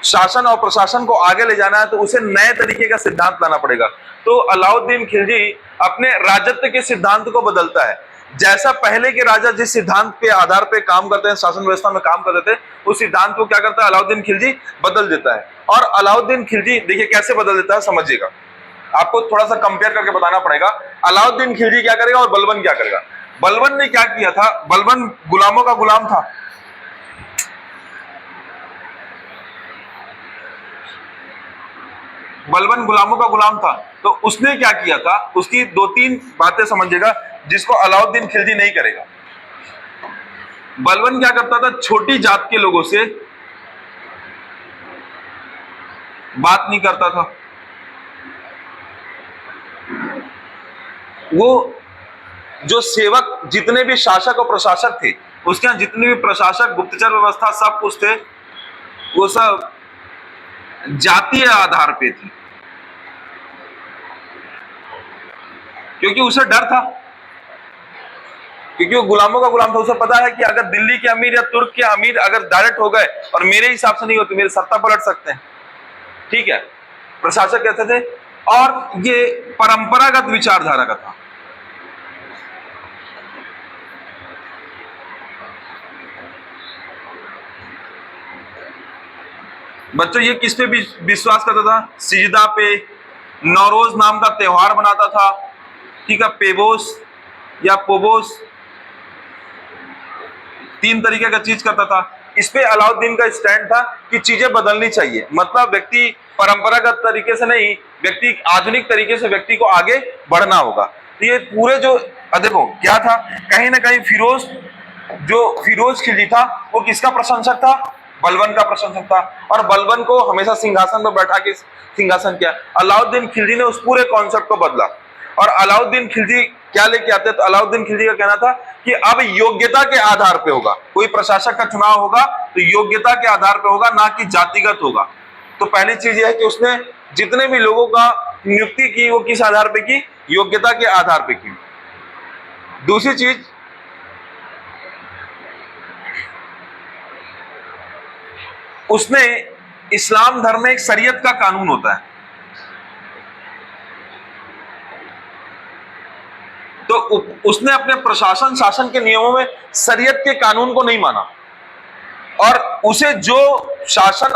शासन और प्रशासन को आगे ले जाना है तो उसे नए तरीके का सिद्धांत लाना पड़ेगा। तो अलाउद्दीन खिलजी अपने राजत्व के सिद्धांत को बदलता है। जैसा पहले के राजा जिस सिद्धांत के आधार पे काम करते हैं, शासन व्यवस्था में काम करते थे, उस सिद्धांत को क्या करता है अलाउद्दीन खिलजी? बदल देता है। और अलाउद्दीन खिलजी देखिए कैसे बदल देता है, समझिएगा। आपको थोड़ा सा कंपेयर करके बताना पड़ेगा अलाउद्दीन खिलजी क्या करेगा और बलबन क्या करेगा। बलबन ने क्या किया था? बलबन गुलामों का गुलाम था। बलबन गुलामों का गुलाम था, तो उसने क्या किया था, उसकी दो तीन बातें समझिएगा जिसको अलाउद्दीन खिलजी नहीं करेगा। बलबन क्या करता था? छोटी जात के लोगों से बात नहीं करता था। वो जो सेवक, जितने भी शासक और प्रशासक थे, उसके यहाँ जितने भी प्रशासक, गुप्तचर व्यवस्था, सब कुछ थे, वो सब जातीय आधार पे थी, क्योंकि उसे डर था, क्योंकि वो गुलामों का गुलाम था। उसे पता है कि अगर दिल्ली के अमीर या तुर्क के अमीर अगर डायरेक्ट हो गए और मेरे हिसाब से नहीं होते, मेरे सत्ता पलट सकते हैं। ठीक है, प्रशासक कहते थे, और ये परंपरागत विचारधारा का था। बच्चों ये किस पे विश्वास करता था? सिजदा पे, नौरोज नाम का त्योहार बनाता था, ठीक है, पेबोस या पोबोस, 3 तरीके का चीज करता था। इस पे अलाउद्दीन का स्टैंड था कि चीजें बदलनी चाहिए, मतलब व्यक्ति परंपरागत तरीके से नहीं, व्यक्ति आधुनिक तरीके से व्यक्ति को आगे बढ़ना होगा। तो ये पूरे जो देखो क्या था, कहीं ना कहीं फिरोज खिलजी था वो किसका प्रशंसक था? बलबन का प्रशंसक था, और बलबन को हमेशा सिंहासन पर बैठा के सिंहासन किया। अलाउद्दीन खिलजी ने उस पूरे कॉन्सेप्ट को बदला, और अलाउद्दीन खिलजी क्या लेके आते? तो अलाउद्दीन खिलजी का कहना था कि अब योग्यता के आधार पे होगा, कोई प्रशासक का चुनाव होगा तो योग्यता के आधार पे होगा, ना कि जातिगत होगा। तो पहली चीज यह है कि उसने जितने भी लोगों का नियुक्ति की वो किस आधार पे की? योग्यता के आधार पे की। दूसरी चीज, उसने इस्लाम धर्म में एक शरीयत का कानून होता है, तो उसने अपने प्रशासन शासन के नियमों में शरीयत के कानून को नहीं माना, और उसे जो शासन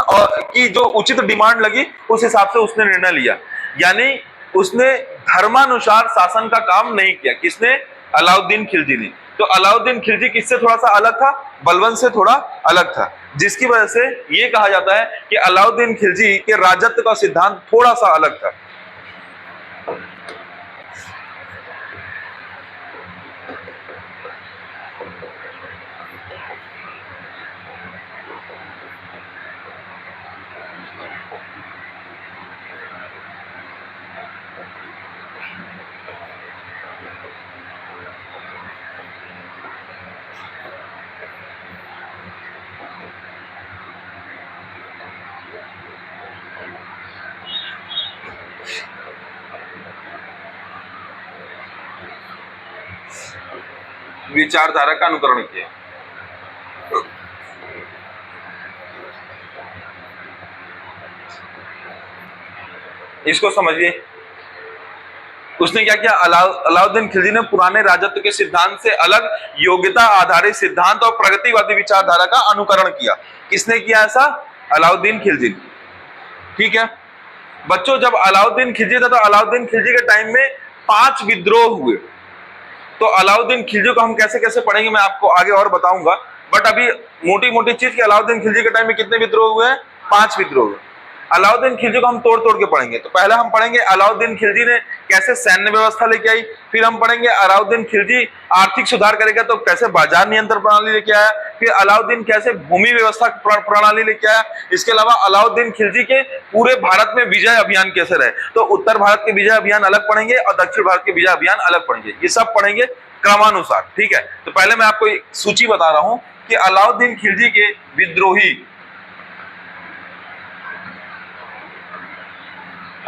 की जो उचित डिमांड लगी उस हिसाब से उसने निर्णय लिया। यानी उसने धर्मानुसार शासन का काम नहीं किया। किसने? अलाउद्दीन खिलजी ने। तो अलाउद्दीन खिलजी किससे थोड़ा सा अलग था? बलबन से थोड़ा अलग था, जिसकी वजह से यह कहा जाता है कि अलाउद्दीन खिलजी के राजत्व का सिद्धांत थोड़ा सा अलग था। विचारधारा का अनुकरण किया। इसको समझिए, उसने क्या किया? अलाउद्दीन खिलजी ने पुराने राजत्व के सिद्धांत से अलग योग्यता आधारित सिद्धांत और प्रगतिवादी विचारधारा का अनुकरण किया। किसने किया ऐसा? अलाउद्दीन खिलजी। ठीक है बच्चों, जब अलाउद्दीन खिलजी था तो अलाउद्दीन खिलजी के टाइम में 5 विद्रोह हुए। तो अलाउद्दीन खिलजी को हम कैसे कैसे पढ़ेंगे मैं आपको आगे और बताऊंगा, बट अभी मोटी मोटी चीज कि अलाउद्दीन खिलजी के टाइम में कितने विद्रोह हुए हैं? 5 विद्रोह हुए। अलाउद्दीन खिलजी को हम तोड़ तोड़ के पढ़ेंगे। तो पहले हम पढ़ेंगे अलाउद्दीन खिलजी ने कैसे सैन्य व्यवस्था लेके आई, फिर हम पढ़ेंगे अलाउद्दीन खिलजी आर्थिक सुधार करेगा तो कैसे बाजार नियंत्रण प्रणाली लेके आया, फिर अलाउद्दीन कैसे भूमि व्यवस्था प्रणाली लेके आया, इसके अलावा अलाउद्दीन खिलजी के पूरे भारत में विजय अभियान कैसे रहे। तो उत्तर भारत के विजय अभियान अलग पढ़ेंगे और दक्षिण भारत के विजय अभियान अलग पढ़ेंगे, ये सब पढ़ेंगे क्रमानुसार। ठीक है, तो पहले मैं आपको एक सूची बता रहा हूं कि अलाउद्दीन खिलजी के विद्रोही,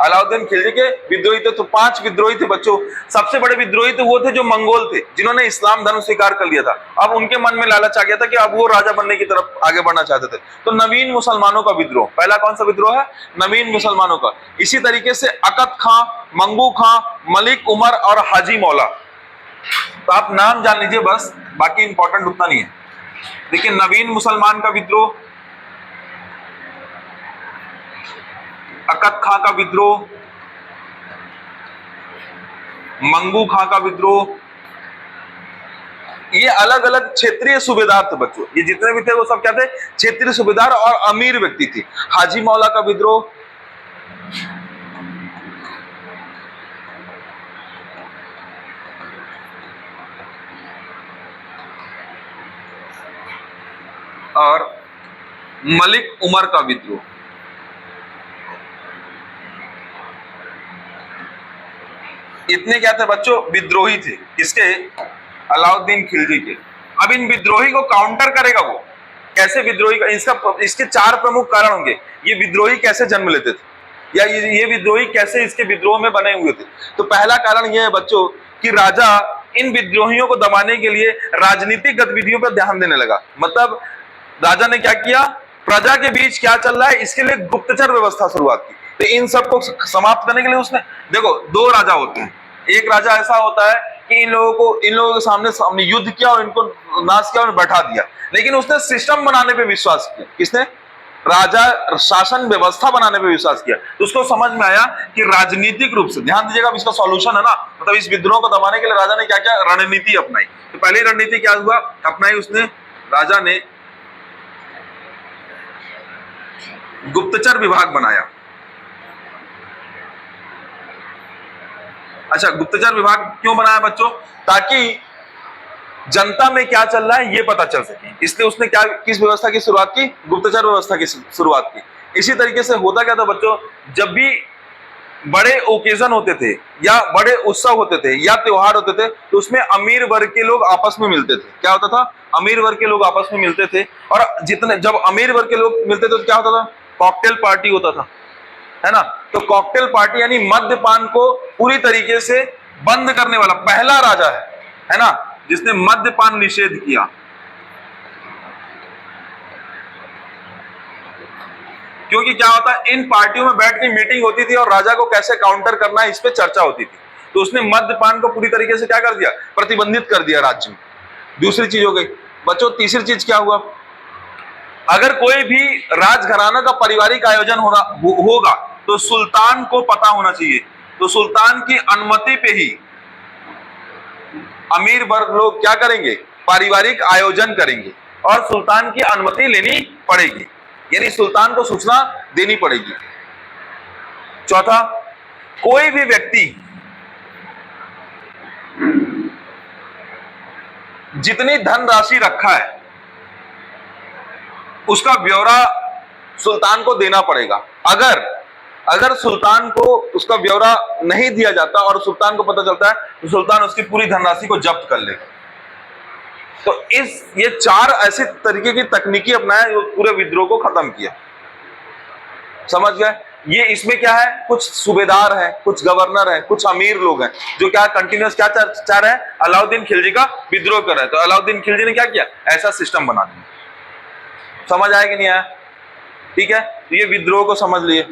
अलाउद्दीन खिलजी के विद्रोही थे। तो 5 विद्रोही थे बच्चों। सबसे बड़े विद्रोही तो वो थे जो मंगोल थे, जिन्होंने इस्लाम धर्म स्वीकार कर लिया था। अब उनके मन में लालच आ गया था कि अब वो राजा बनने की तरफ आगे बढ़ना चाहते थे। तो नवीन मुसलमानों का विद्रोह, पहला कौन सा विद्रोह है? नवीन मुसलमानों का। इसी तरीके से अकत खां, मंगू खां, मलिक उमर और हाजी मौला। तो आप नाम जान लीजिए बस, बाकी इंपॉर्टेंट उतना नहीं है। देखिए, नवीन मुसलमान का विद्रोह, अकत खां का विद्रोह, मंगू खां का विद्रोह, ये अलग अलग क्षेत्रीय सूबेदार थे बच्चों। ये जितने भी थे वो सब क्या थे? क्षेत्रीय सूबेदार और अमीर व्यक्ति थे। हाजी मौला का विद्रोह, और मलिक उमर का विद्रोह। इतने क्या थे बच्चों? विद्रोही थे। किसके? अलाउद्दीन खिलजी के। अब इन विद्रोही को काउंटर करेगा वो कैसे? विद्रोही का इसके 4 प्रमुख कारण होंगे। ये विद्रोही कैसे जन्म लेते थे, या ये विद्रोही कैसे इसके विद्रोह में बने हुए थे। तो पहला कारण यह है बच्चों कि राजा इन विद्रोहियों को दबाने के लिए राजनीतिक गतिविधियों पर ध्यान देने लगा। मतलब राजा ने क्या किया? प्रजा के बीच क्या चल रहा है इसके लिए गुप्तचर व्यवस्था शुरुआत की। तो इन सबको समाप्त करने के लिए उसने, देखो 2 राजा होते हैं। एक राजा ऐसा होता है कि इन लोगों के सामने युद्ध किया और इनको नाश किया और बैठा दिया, लेकिन उसने सिस्टम बनाने पे विश्वास किया। किसने? राजा शासन व्यवस्था बनाने पे विश्वास किया। तो उसको समझ में आया कि राजनीतिक रूप से, ध्यान दीजिएगा, अब इसका सॉल्यूशन है ना, मतलब इस विद्रोह को दबाने के लिए राजा ने क्या क्या रणनीति अपनाई। तो पहली रणनीति क्या हुआ अपनाई उसने, राजा ने गुप्तचर विभाग बनाया। अच्छा, गुप्तचर विभाग क्यों बनाया बच्चों? ताकि जनता में क्या चल रहा है ये पता चल सके, इसलिए उसने क्या, किस व्यवस्था की शुरुआत की? गुप्तचर व्यवस्था की शुरुआत की। इसी तरीके से होता क्या था बच्चों, जब भी बड़े ओकेजन होते थे या बड़े उत्सव होते थे या त्योहार होते थे, तो उसमें अमीर वर्ग के लोग आपस में मिलते थे। क्या होता था? अमीर वर्ग के लोग आपस में मिलते थे, और जितने जब अमीर वर्ग के लोग मिलते थे तो क्या होता था? कॉकटेल पार्टी होता था, है ना। तो कॉकटेल पार्टी यानी मद्यपान को पूरी तरीके से बंद करने वाला पहला राजा है ना, जिसने मद्यपान निषेध किया। क्योंकि क्या होता है, इन पार्टियों में बैठ के मीटिंग होती थी और राजा को कैसे काउंटर करना है इस पे चर्चा होती थी। तो उसने मद्यपान को पूरी तरीके से क्या कर दिया? प्रतिबंधित कर दिया राज्य में। दूसरी चीज हो गई बच्चों। तीसरी चीज क्या हुआ? अगर कोई भी राजघराना का पारिवारिक आयोजन होगा तो सुल्तान को पता होना चाहिए। तो सुल्तान की अनुमति पे ही अमीर वर्ग लोग क्या करेंगे? पारिवारिक आयोजन करेंगे, और सुल्तान की अनुमति लेनी पड़ेगी, यानी सुल्तान को सूचना देनी पड़ेगी। चौथा, कोई भी व्यक्ति जितनी धनराशि रखा है उसका ब्यौरा सुल्तान को देना पड़ेगा। अगर सुल्तान को उसका ब्यौरा नहीं दिया जाता और सुल्तान को पता चलता है तो सुल्तान उसकी पूरी धनराशि को जब्त कर लेगा। तो ये चार ऐसे तरीके की तकनीकी अपनाया जो पूरे विद्रोह को खत्म किया। समझ गए? ये इसमें क्या है, कुछ सूबेदार है, कुछ गवर्नर है, कुछ अमीर लोग हैं जो क्या कंटिन्यूअस क्या चाह रहे हैं? अलाउद्दीन खिलजी का विद्रोह कर रहे हैं। तो अलाउद्दीन खिलजी ने क्या किया? ऐसा सिस्टम बना दिया। समझ आया कि नहीं आया? ठीक है, तो ये विद्रोह को समझ लिए।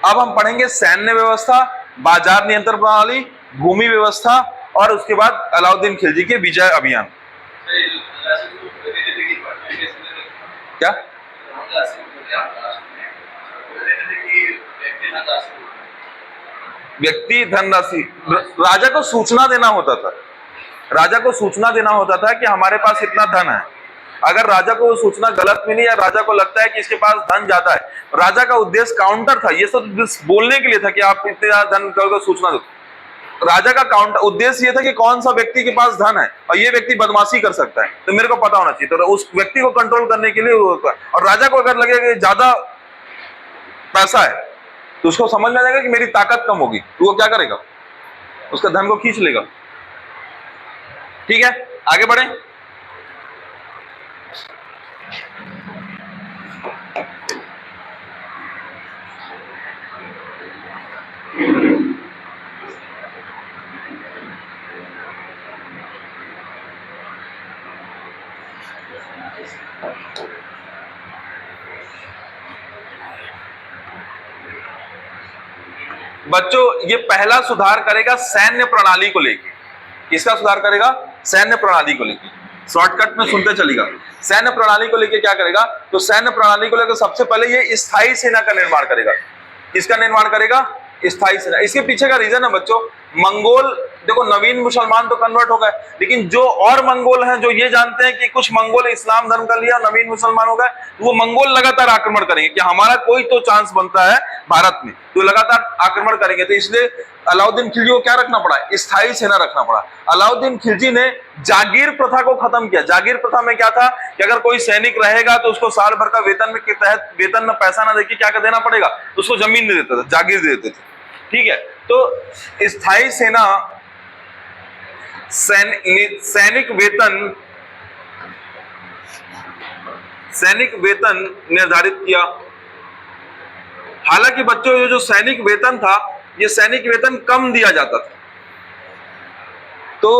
अब हम पढ़ेंगे सैन्य व्यवस्था, बाजार नियंत्रण प्रणाली, भूमि व्यवस्था, और उसके बाद अलाउद्दीन खिलजी के विजय अभियान। क्या? व्यक्ति धनराशि, राजा को सूचना देना होता था। राजा को सूचना देना होता था कि हमारे पास इतना धन है। अगर राजा को सूचना गलत मिली या राजा को लगता है कि इसके पास धन ज्यादा है, राजा का उद्देश्य काउंटर था, ये सब बोलने के लिए था कि आप इतने ज्यादा धन का सूचना दो। राजा का काउंटर उद्देश्य ये था कि कौन सा व्यक्ति के पास धन है और ये व्यक्ति बदमाशी कर सकता है, तो मेरे को पता होना चाहिए। तो उस व्यक्ति को कंट्रोल करने के लिए होता है। और राजा को अगर लगेगा कि ज्यादा पैसा है तो उसको समझ में आ जाएगा कि मेरी ताकत कम होगी, तो वो क्या करेगा? उसका धन को खींच लेगा। ठीक है, आगे बढ़े। बच्चों, ये पहला सुधार करेगा सैन्य प्रणाली को लेके। किसका सुधार करेगा? सैन्य प्रणाली को लेके। शॉर्टकट में सुनते चलेगा। सैन्य प्रणाली को लेके क्या करेगा? तो सैन्य प्रणाली को लेकर सबसे पहले ये स्थायी सेना का निर्माण करेगा। किसका निर्माण करेगा? स्थायी सेना। इसके पीछे का रीजन है बच्चों, मंगोल, देखो नवीन मुसलमान तो कन्वर्ट हो गए, लेकिन जो और मंगोल हैं जो ये जानते हैं कि कुछ मंगोल इस्लाम धर्म का लिया, नवीन मुसलमान हो गए, तो वो मंगोल लगातार आक्रमण करेंगे कि हमारा कोई तो चांस बनता है भारत में, तो लगातार आक्रमण करेंगे। तो इसलिए अलाउद्दीन खिलजी को क्या रखना पड़ा? स्थायी सेना रखना पड़ा। अलाउद्दीन खिलजी ने जागीर प्रथा को खत्म किया। जागीर प्रथा में क्या था कि अगर कोई सैनिक रहेगा तो उसको साल भर का वेतन के तहत वेतन में पैसा ना देके क्या कर देना पड़ेगा? उसको जमीन दे देता था, जागीर दे देते थे। ठीक है, तो स्थायी सेना सैनिक वेतन निर्धारित किया। हालांकि बच्चों ये जो सैनिक वेतन था, ये सैनिक वेतन कम दिया जाता था। तो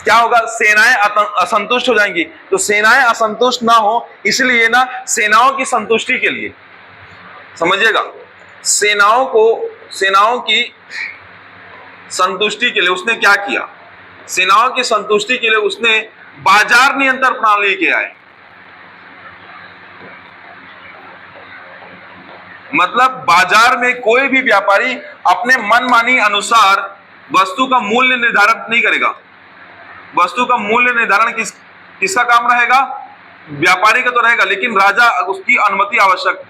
क्या होगा? सेनाएं असंतुष्ट हो जाएंगी। तो सेनाएं असंतुष्ट ना हो इसलिए ना सेनाओं की संतुष्टि के लिए, समझिएगा, सेनाओं की संतुष्टि के लिए उसने क्या किया? सेनाओं की संतुष्टि के लिए उसने बाजार नियंत्रण प्रणाली के आए। मतलब बाजार में कोई भी व्यापारी अपने मनमानी अनुसार वस्तु का मूल्य निर्धारित नहीं करेगा। वस्तु का मूल्य निर्धारण किसका काम रहेगा? व्यापारी का तो रहेगा, लेकिन राजा उसकी अनुमति आवश्यक।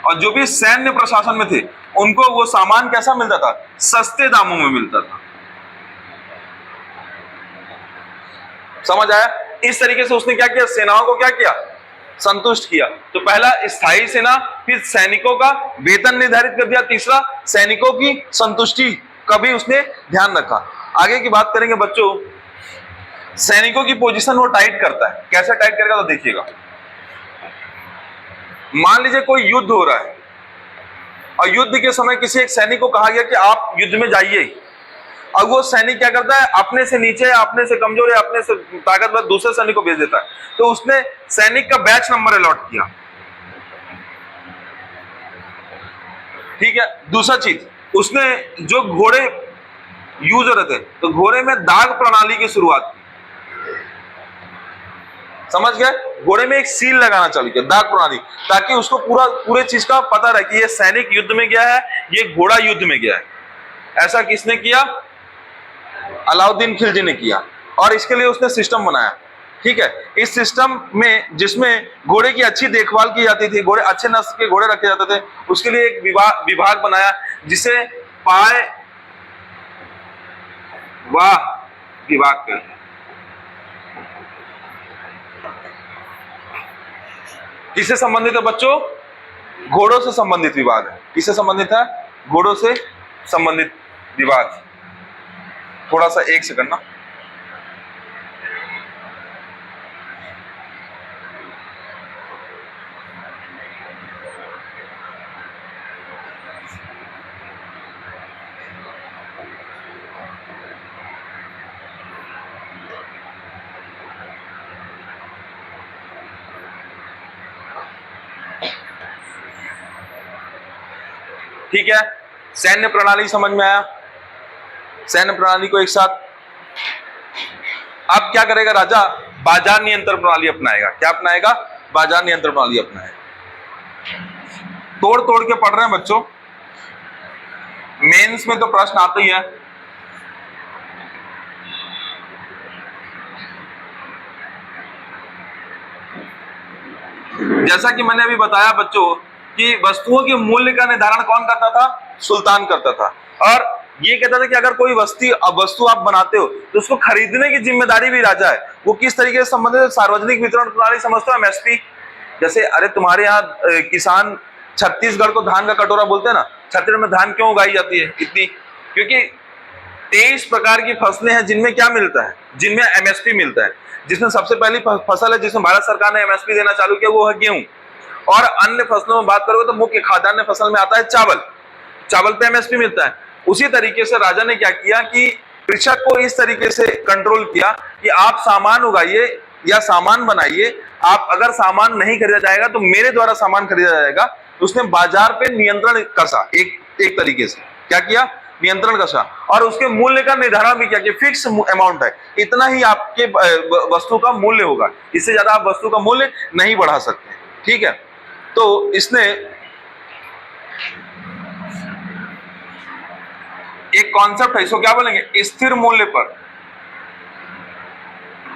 और जो भी सैन्य प्रशासन में थे उनको वो सामान कैसा मिलता था? सस्ते दामों में मिलता था। समझ आया? इस तरीके से उसने क्या किया? सेनाओं को क्या किया? संतुष्ट किया। तो पहला स्थायी सेना, फिर सैनिकों का वेतन निर्धारित कर दिया, तीसरा सैनिकों की संतुष्टि का भी उसने ध्यान रखा। आगे की बात करेंगे बच्चों, सैनिकों की पोजीशन वो टाइट करता है। कैसे टाइट करेगा तो देखिएगा। मान लीजिए कोई युद्ध हो रहा है और युद्ध के समय किसी एक सैनिक को कहा गया कि आप युद्ध में जाइए, और वो सैनिक क्या करता है? अपने से नीचे, अपने से कमजोर या अपने से ताकतवर दूसरे सैनिक को भेज देता है। तो उसने सैनिक का बैच नंबर अलॉट किया। ठीक है। दूसरा चीज, उसने जो घोड़े यूज हो रहे थे तो घोड़े में दाग प्रणाली की शुरुआत की। समझ गए? घोड़े में एक सील लगाना चालू किया, दाग प्रणाली, ताकि उसको पूरे चीज का पता रहे कि ये सैनिक युद्ध में गया है, ये घोड़ा युद्ध में गया है। ऐसा किसने किया? अलाउद्दीन खिलजी ने किया। और इसके लिए उसने सिस्टम बनाया। ठीक है। इस सिस्टम में, जिसमें घोड़े की अच्छी देखभाल की जाती थी, घोड़े अच्छे नस्ल के घोड़े रखे जाते थे, उसके लिए एक विभाग बनाया जिसे पाय वाह विभाग कहते हैं। किससे संबंधित है बच्चों? घोड़ों से संबंधित विभाग है। किससे संबंधित है? घोड़ों से संबंधित विभाग। थोड़ा सा एक सेकंड ना। ठीक है। सैन्य प्रणाली समझ में आया? सैन्य प्रणाली को एक साथ अब क्या करेगा राजा? बाजार नियंत्रण प्रणाली अपनाएगा। क्या अपनाएगा? बाजार नियंत्रण प्रणाली अपनाएगा। तोड़ तोड़ के पढ़ रहे हैं बच्चों, मेंस में तो प्रश्न आते ही है। जैसा कि मैंने अभी बताया बच्चों कि वस्तुओं के मूल्य का निर्धारण कौन करता था? सुल्तान करता था। और ये कहता था कि अगर कोई वस्तु आप बनाते हो तो उसको खरीदने की जिम्मेदारी भी राजा है। वो किस तरीके से संबंधित है? सार्वजनिक वितरण प्रणाली समझते हो? एमएसपी। जैसे अरे तुम्हारे यहाँ किसान छत्तीसगढ़ को धान का कटोरा बोलते हैं ना। छत्तीसगढ़ में धान क्यों उगाई जाती है इतनी? क्योंकि 23 प्रकार की फसलें हैं जिनमें क्या मिलता है? जिनमें एमएसपी मिलता है। जिसमें सबसे पहली फसल है जिसमें भारत सरकार ने एमएसपी देना चालू किया, वो है गेहूं। और अन्य फसलों में बात करोगे तो मुख्य खाद्यान्न फसल में आता है चावल। चावल पे एमएसपी मिलता है। उसी तरीके से राजा ने क्या किया कि कृषक को इस तरीके से कंट्रोल किया कि आप सामान उगाइए या सामान बनाइए, आप अगर सामान नहीं खरीदा जाएगा तो मेरे द्वारा सामान खरीदा जाएगा। तो उसने बाजार पे नियंत्रण कसा। एक तरीके से क्या किया? नियंत्रण कसा। और उसके मूल्य का निर्धारण भी किया कि फिक्स अमाउंट है, इतना ही आपके वस्तु का मूल्य होगा, इससे ज्यादा आप वस्तु का मूल्य नहीं बढ़ा सकते। ठीक है। तो इसने एक कॉन्सेप्ट है, इसको क्या बोलेंगे? स्थिर मूल्य पर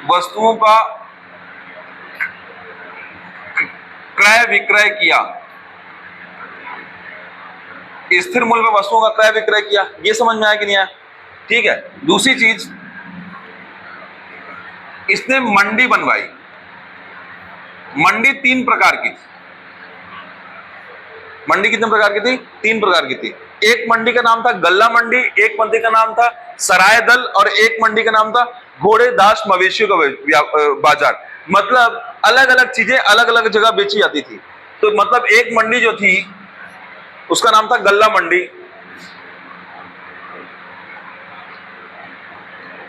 वस्तुओं का क्रय विक्रय किया। स्थिर मूल्य पर वस्तुओं का क्रय विक्रय किया। ये समझ में आया कि नहीं आया? ठीक है। दूसरी चीज, इसने मंडी बनवाई। मंडी 3 प्रकार की थी। मंडी कितने प्रकार की थी? 3 प्रकार की थी। एक मंडी का नाम था गल्ला मंडी, एक मंडी का नाम था सराय दल, और एक मंडी का नाम था घोड़े दास मवेशियों का बाजार। मतलब अलग अलग चीजें अलग अलग जगह बेची जाती थी। तो मतलब एक मंडी जो थी उसका नाम था गल्ला मंडी।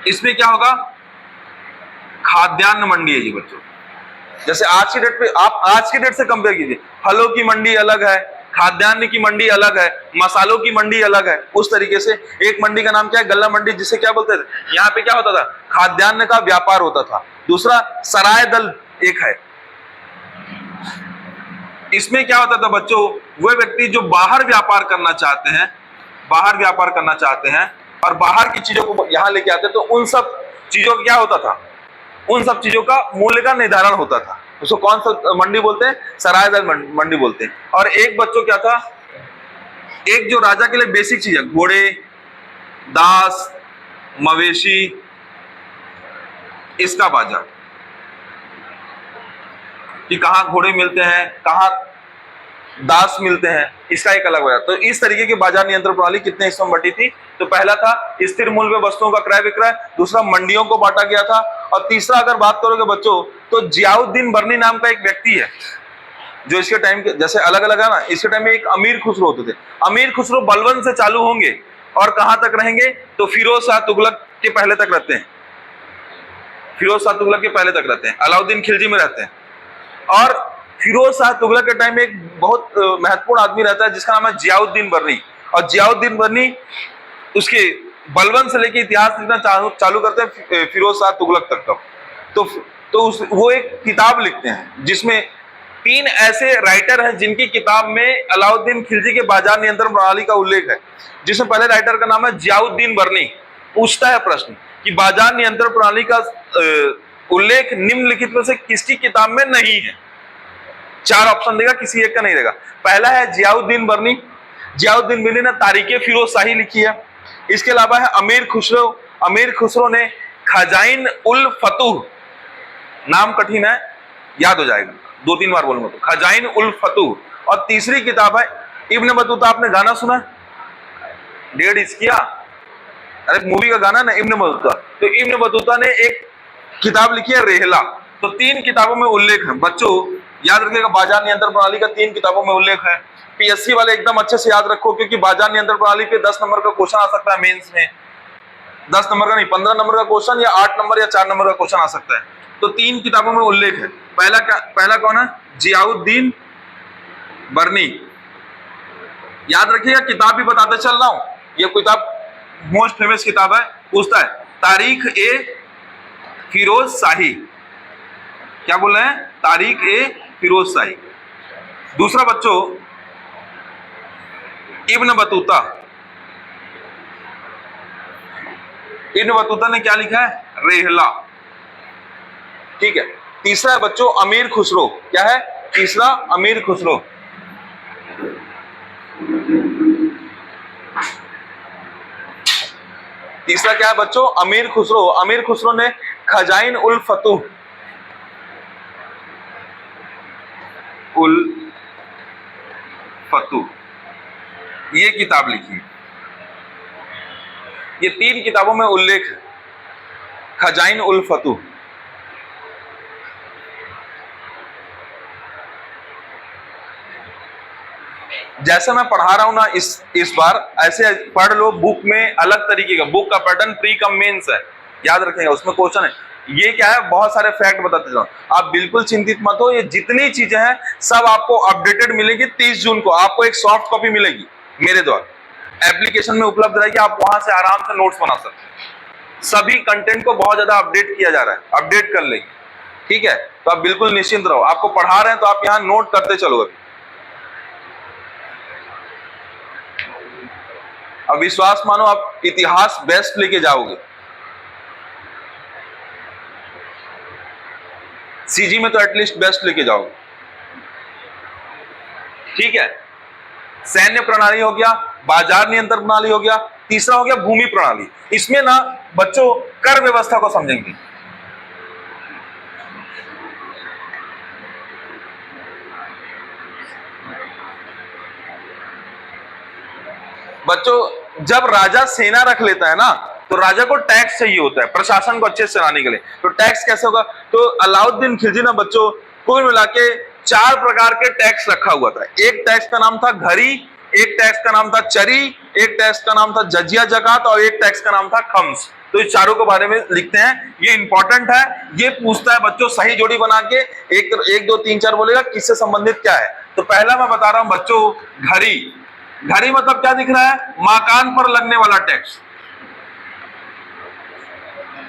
इसमें क्या होगा? खाद्यान्न मंडी है जी बच्चों। जैसे आज की डेट पे आप आज की डेट से कंपेयर कीजिए, फलों की मंडी अलग है, खाद्यान्न की मंडी अलग है, मसालों की मंडी अलग है। उस तरीके से एक मंडी का नाम क्या है? गल्ला मंडी, जिसे क्या बोलते थे? यहाँ पे क्या होता था? खाद्यान्न का व्यापार होता था। दूसरा सराय दल एक है। इसमें क्या होता था बच्चों, वे व्यक्ति जो बाहर व्यापार करना चाहते हैं, बाहर व्यापार करना चाहते हैं और बाहर की चीजों को यहां लेके आते, तो उन सब चीजों का क्या होता था, उन सब चीजों का मूल्य का निर्धारण होता था। उसको कौन सा मंडी बोलते हैं, सरायदार मंडी बोलते हैं। और एक बच्चों क्या था, एक जो राजा के लिए बेसिक चीज है, घोड़े, दास, मवेशी, इसका बाजार, कि कहां घोड़े मिलते हैं, कहां दास मिलते हैं, इसका एक अलग बाजार। तो इस तरीके की बाजार नियंत्रण प्रणाली कितने हिस्सों में बटी थी, तो पहला था स्थिर मूल्य पे वस्तुओं का क्रय विक्रय, दूसरा मंडियों को बांटा गया था, और तीसरा अगर बात करोगे बच्चों तो जियाउद्दीन बर्नी नाम का एक व्यक्ति है जो इसके टाइम के जैसे अलग अलग है ना, इसके टाइम में एक अमीर खुसरो होते थे। अमीर खुसरो बलवन से चालू होंगे और कहां तक रहेंगे, तो फिरोज शाह तुगलक के पहले तक रहते हैं, फिरोज शाह तुगलक के पहले तक रहते हैं, अलाउद्दीन खिलजी में रहते हैं। और फिरोज शाह तुगलक के टाइम में एक बहुत महत्वपूर्ण आदमी रहता है जिसका नाम है जियाउद्दीन बर्नी, और जियाउद्दीन बर्नी उसके बलवन से लेके इतिहास लिखना चालू करते हैं फिरोज शाह तुगलक तक का। वो एक किताब लिखते हैं जिसमें 3 ऐसे राइटर हैं जिनकी किताब में अलाउद्दीन खिलजी के बाजार नियंत्रण प्रणाली का उल्लेख है, जिसमें पहले राइटर का नाम है जियाउद्दीन बर्नी। पूछता है प्रश्न कि बाजार नियंत्रण प्रणाली का उल्लेख निम्नलिखित में से किसकी किताब में नहीं है। 4 ऑप्शन देगा, किसी एक का नहीं देगा। पहला है जियाउद्दीन बर्नी, जियाउद्दीन बर्नी ने तारीखे फिरोज शाही लिखी है। इसके अलावा है अमीर खुसरो, अमीर खुसरो ने खजाइन उल फतूह, नाम कठिन है, याद हो जाएगा, 2-3 बार बोलूंगा तो, खजाइन उल फतूह। और तीसरी किताब है इब्न बतूता, आपने गाना सुना, डेढ़ इश्किया, अरे मूवी का गाना ना इब्न बतूता, तो इब्न बतूता ने एक किताब लिखी है रेहला। तो 3 किताबों में उल्लेख है बच्चों, याद रखिएगा, बाजार नियंत्रण प्रणाली का 3 किताबों में उल्लेख है। पीएससी वाले एकदम अच्छे से याद रखो, क्योंकि बाजार नियंत्रण प्रणाली पे 10 नंबर का क्वेश्चन आ सकता है मेंस में, 10 नंबर का नहीं, 15 नंबर का क्वेश्चन, या 8 नंबर या 4 नंबर का क्वेश्चन आ सकता है। तो 3 किताबों में उल्लेख है। पहला कौन है, जियाउद्दीन बर्नी, याद रखिएगा, किताब भी बताते चल रहा हूं, यह किताब मोस्ट फेमस किताब है। पूछता है तारीख ए फिरोज शाही, क्या बोल रहे हैं, तारीख ए फिरोज शाही। दूसरा बच्चों इब्न बतूता, इब्न बतूता ने क्या लिखा है, रेहला, ठीक है। तीसरा बच्चों अमीर खुसरो, क्या है, तीसरा अमीर खुसरो, तीसरा क्या है बच्चों, अमीर खुसरो। अमीर खुसरो ने खजाइन उल फतूह, उल फतूह, ये किताब लिखी। ये 3 किताबों में उल्लेख है, खजाइन उल फतूह। जैसे मैं पढ़ा रहा हूं ना इस बार, ऐसे पढ़ लो, बुक में अलग तरीके का, बुक का पैटर्न प्री कम मेंस है, याद रखेंगे, उसमें क्वेश्चन है। ये क्या है, बहुत सारे फैक्ट बताते जाओ, आप बिल्कुल चिंतित मत हो, ये जितनी चीजें हैं सब आपको अपडेटेड मिलेगी। 30 जून को आपको एक सॉफ्ट कॉपी मिलेगी मेरे द्वारा, एप्लीकेशन में उपलब्ध रहेगी, आप वहां से आराम से नोट्स बना सकते हैं। सभी कंटेंट को बहुत ज्यादा अपडेट किया जा रहा है, अपडेट कर लेंगे, ठीक है। तो आप बिल्कुल निश्चिंत रहो, आपको पढ़ा रहे हैं तो आप यहाँ नोट करते चलो। अब विश्वास मानो, आप इतिहास बेस्ट लेके जाओगे। सीजी में तो एटलीस्ट बेस्ट लेके जाओगे, ठीक है। सैन्य प्रणाली हो गया, बाजार नियंत्रण प्रणाली हो गया, तीसरा हो गया भूमि प्रणाली। इसमें ना बच्चों कर व्यवस्था को समझेंगे। बच्चों जब राजा सेना रख लेता है ना, तो राजा को टैक्स चाहिए होता है प्रशासन को अच्छे से चलाने के लिए। तो टैक्स कैसे होगा, तो अलाउद्दीन खिलजी ना बच्चों कुल मिला के 4 प्रकार के टैक्स रखा हुआ था। एक टैक्स का नाम था घरी, एक टैक्स का नाम था चरी, एक टैक्स का नाम था जजिया जकात, और एक टैक्स का नाम था खम्स। तो इस चारों के बारे में लिखते हैं, ये इंपॉर्टेंट है। ये पूछता है बच्चों सही जोड़ी बना के, 1 2 3 4 बोलेगा किससे संबंधित क्या है। तो पहला मैं बता रहा हूं बच्चों, घरी। घरी मतलब क्या दिख रहा है, मकान पर लगने वाला टैक्स।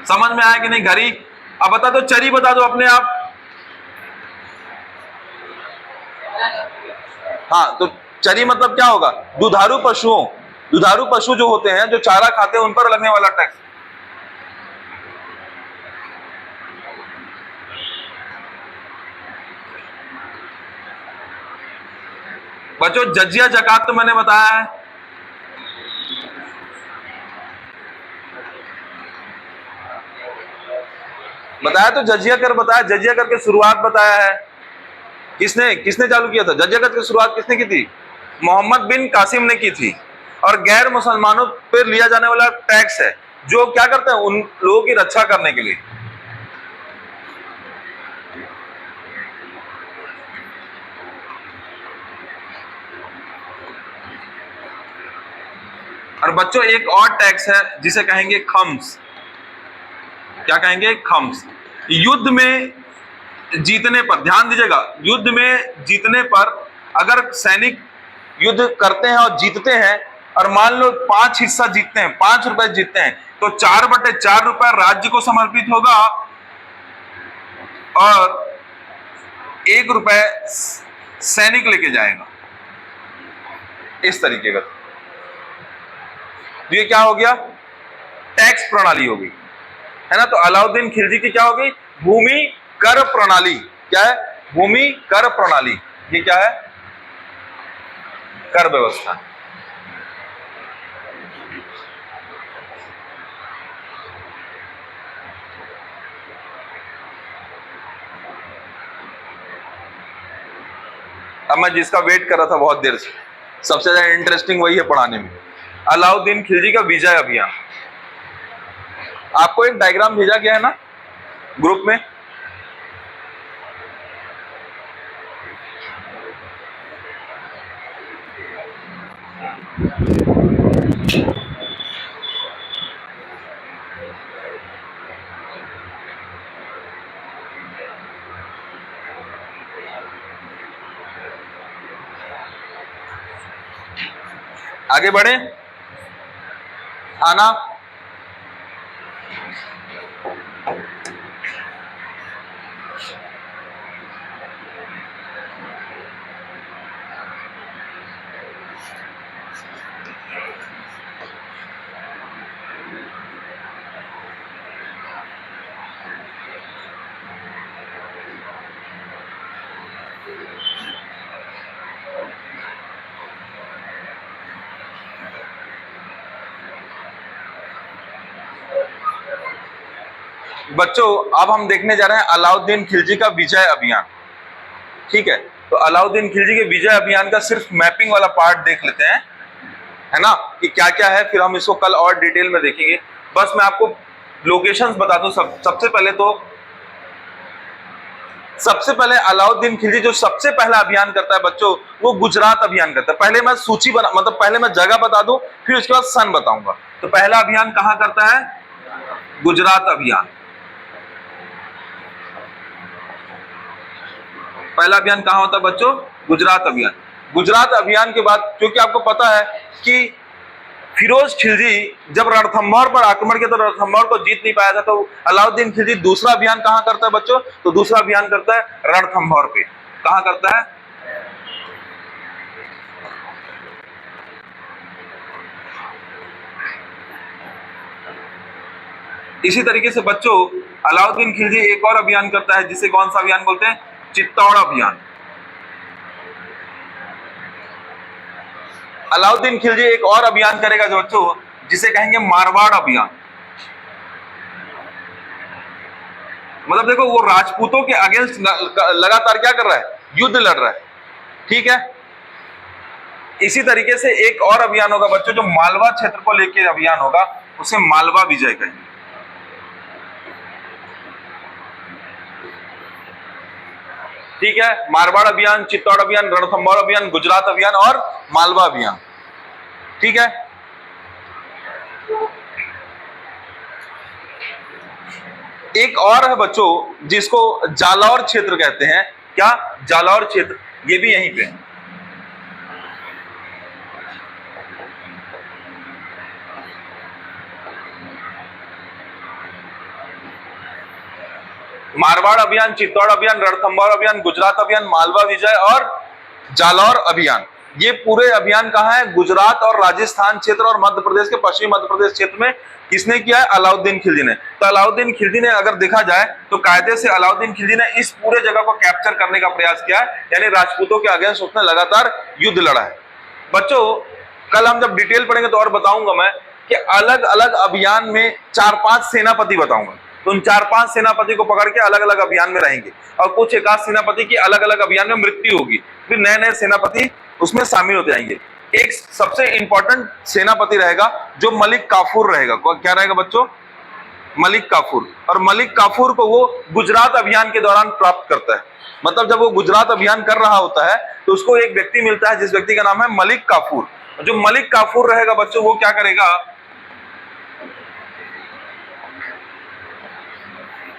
समझ में आया कि नहीं घरी। अब बता दो चरी, बता दो अपने आप। हाँ, तो चरी मतलब क्या होगा? दुधारू पशुओं, दुधारू पशु जो होते हैं, जो चारा खाते हैं, उन पर लगने वाला टैक्स। बच्चों जजिया जकात तो मैंने बताया है, बताया तो जजिया कर बताया, जजिया कर की शुरुआत बताया है। किसने किसने चालू किया था? जजिया कर की शुरुआत किसने की थी? मोहम्मद बिन कासिम ने की थी। और गैर मुसलमानों पर लिया जाने वाला टैक्स है, जो क्या करते हैं? उन लोगों की रक्षा करने के लिए। और बच्चों एक और टैक्स है जिसे कहेंगे खम्स। क्या कहेंगे? खम्स। युद्ध में जीतने पर, ध्यान दीजिएगा, युद्ध में जीतने पर अगर सैनिक युद्ध करते हैं और जीतते हैं, और मान लो 5 हिस्सा जीतते हैं, 5 रुपए जीतते हैं, तो 4/4 रुपए राज्य को समर्पित होगा और 1 रुपए सैनिक लेके जाएगा। इस तरीके का ये क्या हो गया? टैक्स प्रणाली होगी, है ना। तो अलाउद्दीन खिलजी की क्या होगी? भूमि कर प्रणाली। क्या है? भूमि कर प्रणाली। ये क्या है? कर व्यवस्था। अब मैं जिसका वेट कर रहा था बहुत देर से, सबसे ज्यादा इंटरेस्टिंग वही है पढ़ाने में, अलाउद्दीन खिलजी का विजय अभियान। आपको एक डायग्राम भेजा गया है ना ग्रुप में, आगे बढ़े। आना, बच्चों अब हम देखने जा रहे हैं अलाउद्दीन खिलजी का विजय अभियान। ठीक है, तो अलाउद्दीन खिलजी के विजय अभियान का सिर्फ मैपिंग वाला पार्ट देख लेते हैं, है ना, कि क्या क्या है, फिर हम इसको कल और डिटेल में देखेंगे। बस मैं आपको लोकेशंस बता दूं। सबसे पहले अलाउद्दीन खिलजी जो सबसे पहला अभियान करता है बच्चों, वो गुजरात अभियान करता है। पहले मैं सूची बना, मतलब पहले मैं जगह बता दूं, फिर उसके बाद सन बताऊंगा। तो पहला अभियान कहां करता है? गुजरात अभियान। पहला अभियान कहां होता है बच्चों? गुजरात अभियान। गुजरात अभियान के बाद, क्योंकि आपको पता है कि फिरोज खिलजी जब रणथंभौर पर आक्रमण किया तो रणथंभौर को जीत नहीं पाया था, तो अलाउद्दीन खिलजी दूसरा अभियान कहां करता है बच्चों? तो दूसरा अभियान करता है रणथंभौर पे। कहां करता है? इसी तरीके से बच्चों अलाउद्दीन खिलजी एक और अभियान करता है, जिसे कौन सा अभियान बोलते हैं? चित्तौड़ अभियान। अलाउद्दीन खिलजी एक और अभियान करेगा जो बच्चों, जिसे कहेंगे मारवाड़ अभियान। मतलब देखो, वो राजपूतों के अगेंस्ट लगातार क्या कर रहा है? युद्ध लड़ रहा है। ठीक है, इसी तरीके से एक और अभियान होगा बच्चों, जो मालवा क्षेत्र को लेकर अभियान होगा, उसे मालवा विजय कहेंगे। ठीक है, मारवाड़ अभियान, चित्तौड़ अभियान, रणथंभौर अभियान, गुजरात अभियान और मालवा अभियान। ठीक है, एक और है बच्चों जिसको जालौर क्षेत्र कहते हैं। क्या? जालौर क्षेत्र, ये भी यहीं पे। मारवाड़ अभियान, चित्तौड़ अभियान, रणथंभौर अभियान, गुजरात अभियान, मालवा विजय और जालौर अभियान, ये पूरे अभियान कहाँ है? गुजरात और राजस्थान क्षेत्र और मध्य प्रदेश के पश्चिमी मध्य प्रदेश क्षेत्र में किसने किया है? अलाउद्दीन खिलजी ने। तो अलाउद्दीन खिलजी ने अगर देखा जाए तो कायदे से अलाउद्दीन खिलजी ने इस पूरे जगह को कैप्चर करने का प्रयास किया है, यानी राजपूतों के अगेंस्ट उसने लगातार युद्ध लड़ा है। बच्चों कल हम जब डिटेल पढ़ेंगे तो और बताऊंगा मैं कि अलग अलग अभियान में 4-5 सेनापति बताऊंगा, तो उन 4-5 सेनापति को पकड़ के अलग अलग अभियान में रहेंगे और कुछ एकाध सेनापति की अलग अलग अभियान में मृत्यु होगी, फिर नए नए सेनापति उसमें शामिल होते जाएंगे। एक सबसे इंपॉर्टेंट सेनापति रहेगा जो मलिक काफूर रहेगा। क्या रहेगा बच्चों? मलिक काफूर। और मलिक काफूर को वो गुजरात अभियान के दौरान प्राप्त करता है, मतलब जब वो गुजरात अभियान कर रहा होता है तो उसको एक व्यक्ति मिलता है जिस व्यक्ति का नाम है मलिक काफूर। जो मलिक काफूर रहेगा बच्चों वो क्या करेगा?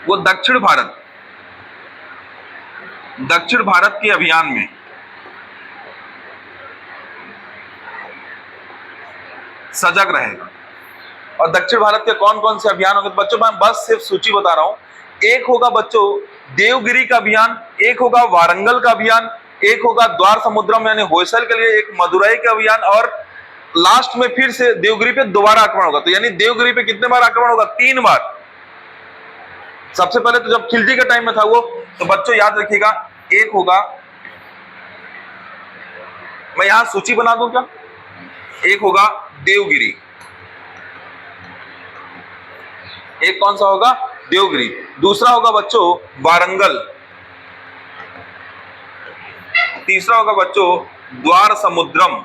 वो दक्षिण भारत के अभियान में सजग रहेगा। और दक्षिण भारत के कौन कौन से अभियान होंगे बच्चों? मैं बस सिर्फ सूची बता रहा हूं। एक होगा बच्चों देवगिरी का अभियान, एक होगा वारंगल का अभियान, एक होगा द्वार समुद्रम यानी होयसल के लिए, एक मदुरई का अभियान, और लास्ट में फिर से देवगिरी पे दोबारा आक्रमण होगा। तो यानी देवगिरी पे कितने बार आक्रमण होगा? 3 बार। सबसे पहले तो जब खिलजी के टाइम में था वो, तो बच्चों याद रखिएगा, एक होगा, मैं यहां सूची बना दूं क्या? एक होगा देवगिरी, एक कौन सा होगा? देवगिरी। दूसरा होगा बच्चों वारंगल, तीसरा होगा बच्चों द्वार समुद्रम,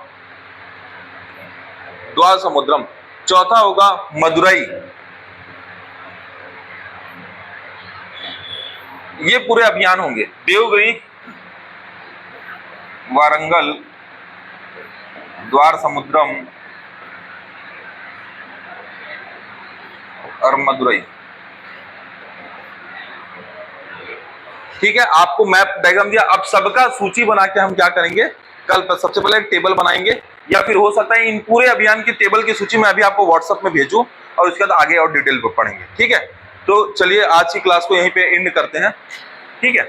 चौथा होगा मदुरई। ये पूरे अभियान होंगे, देवगिरी, वारंगल, द्वार समुद्रम और मदुरई। ठीक है, आपको मैप डायग्राम दिया। अब सबका सूची बना के हम क्या करेंगे? कल सबसे पहले एक टेबल बनाएंगे, या फिर हो सकता है इन पूरे अभियान की टेबल की सूची मैं अभी आपको व्हाट्सएप में भेजूं और उसके बाद आगे और डिटेल पर पढ़ेंगे। ठीक है, तो चलिए आज की क्लास को यहीं पे एंड करते हैं। ठीक है।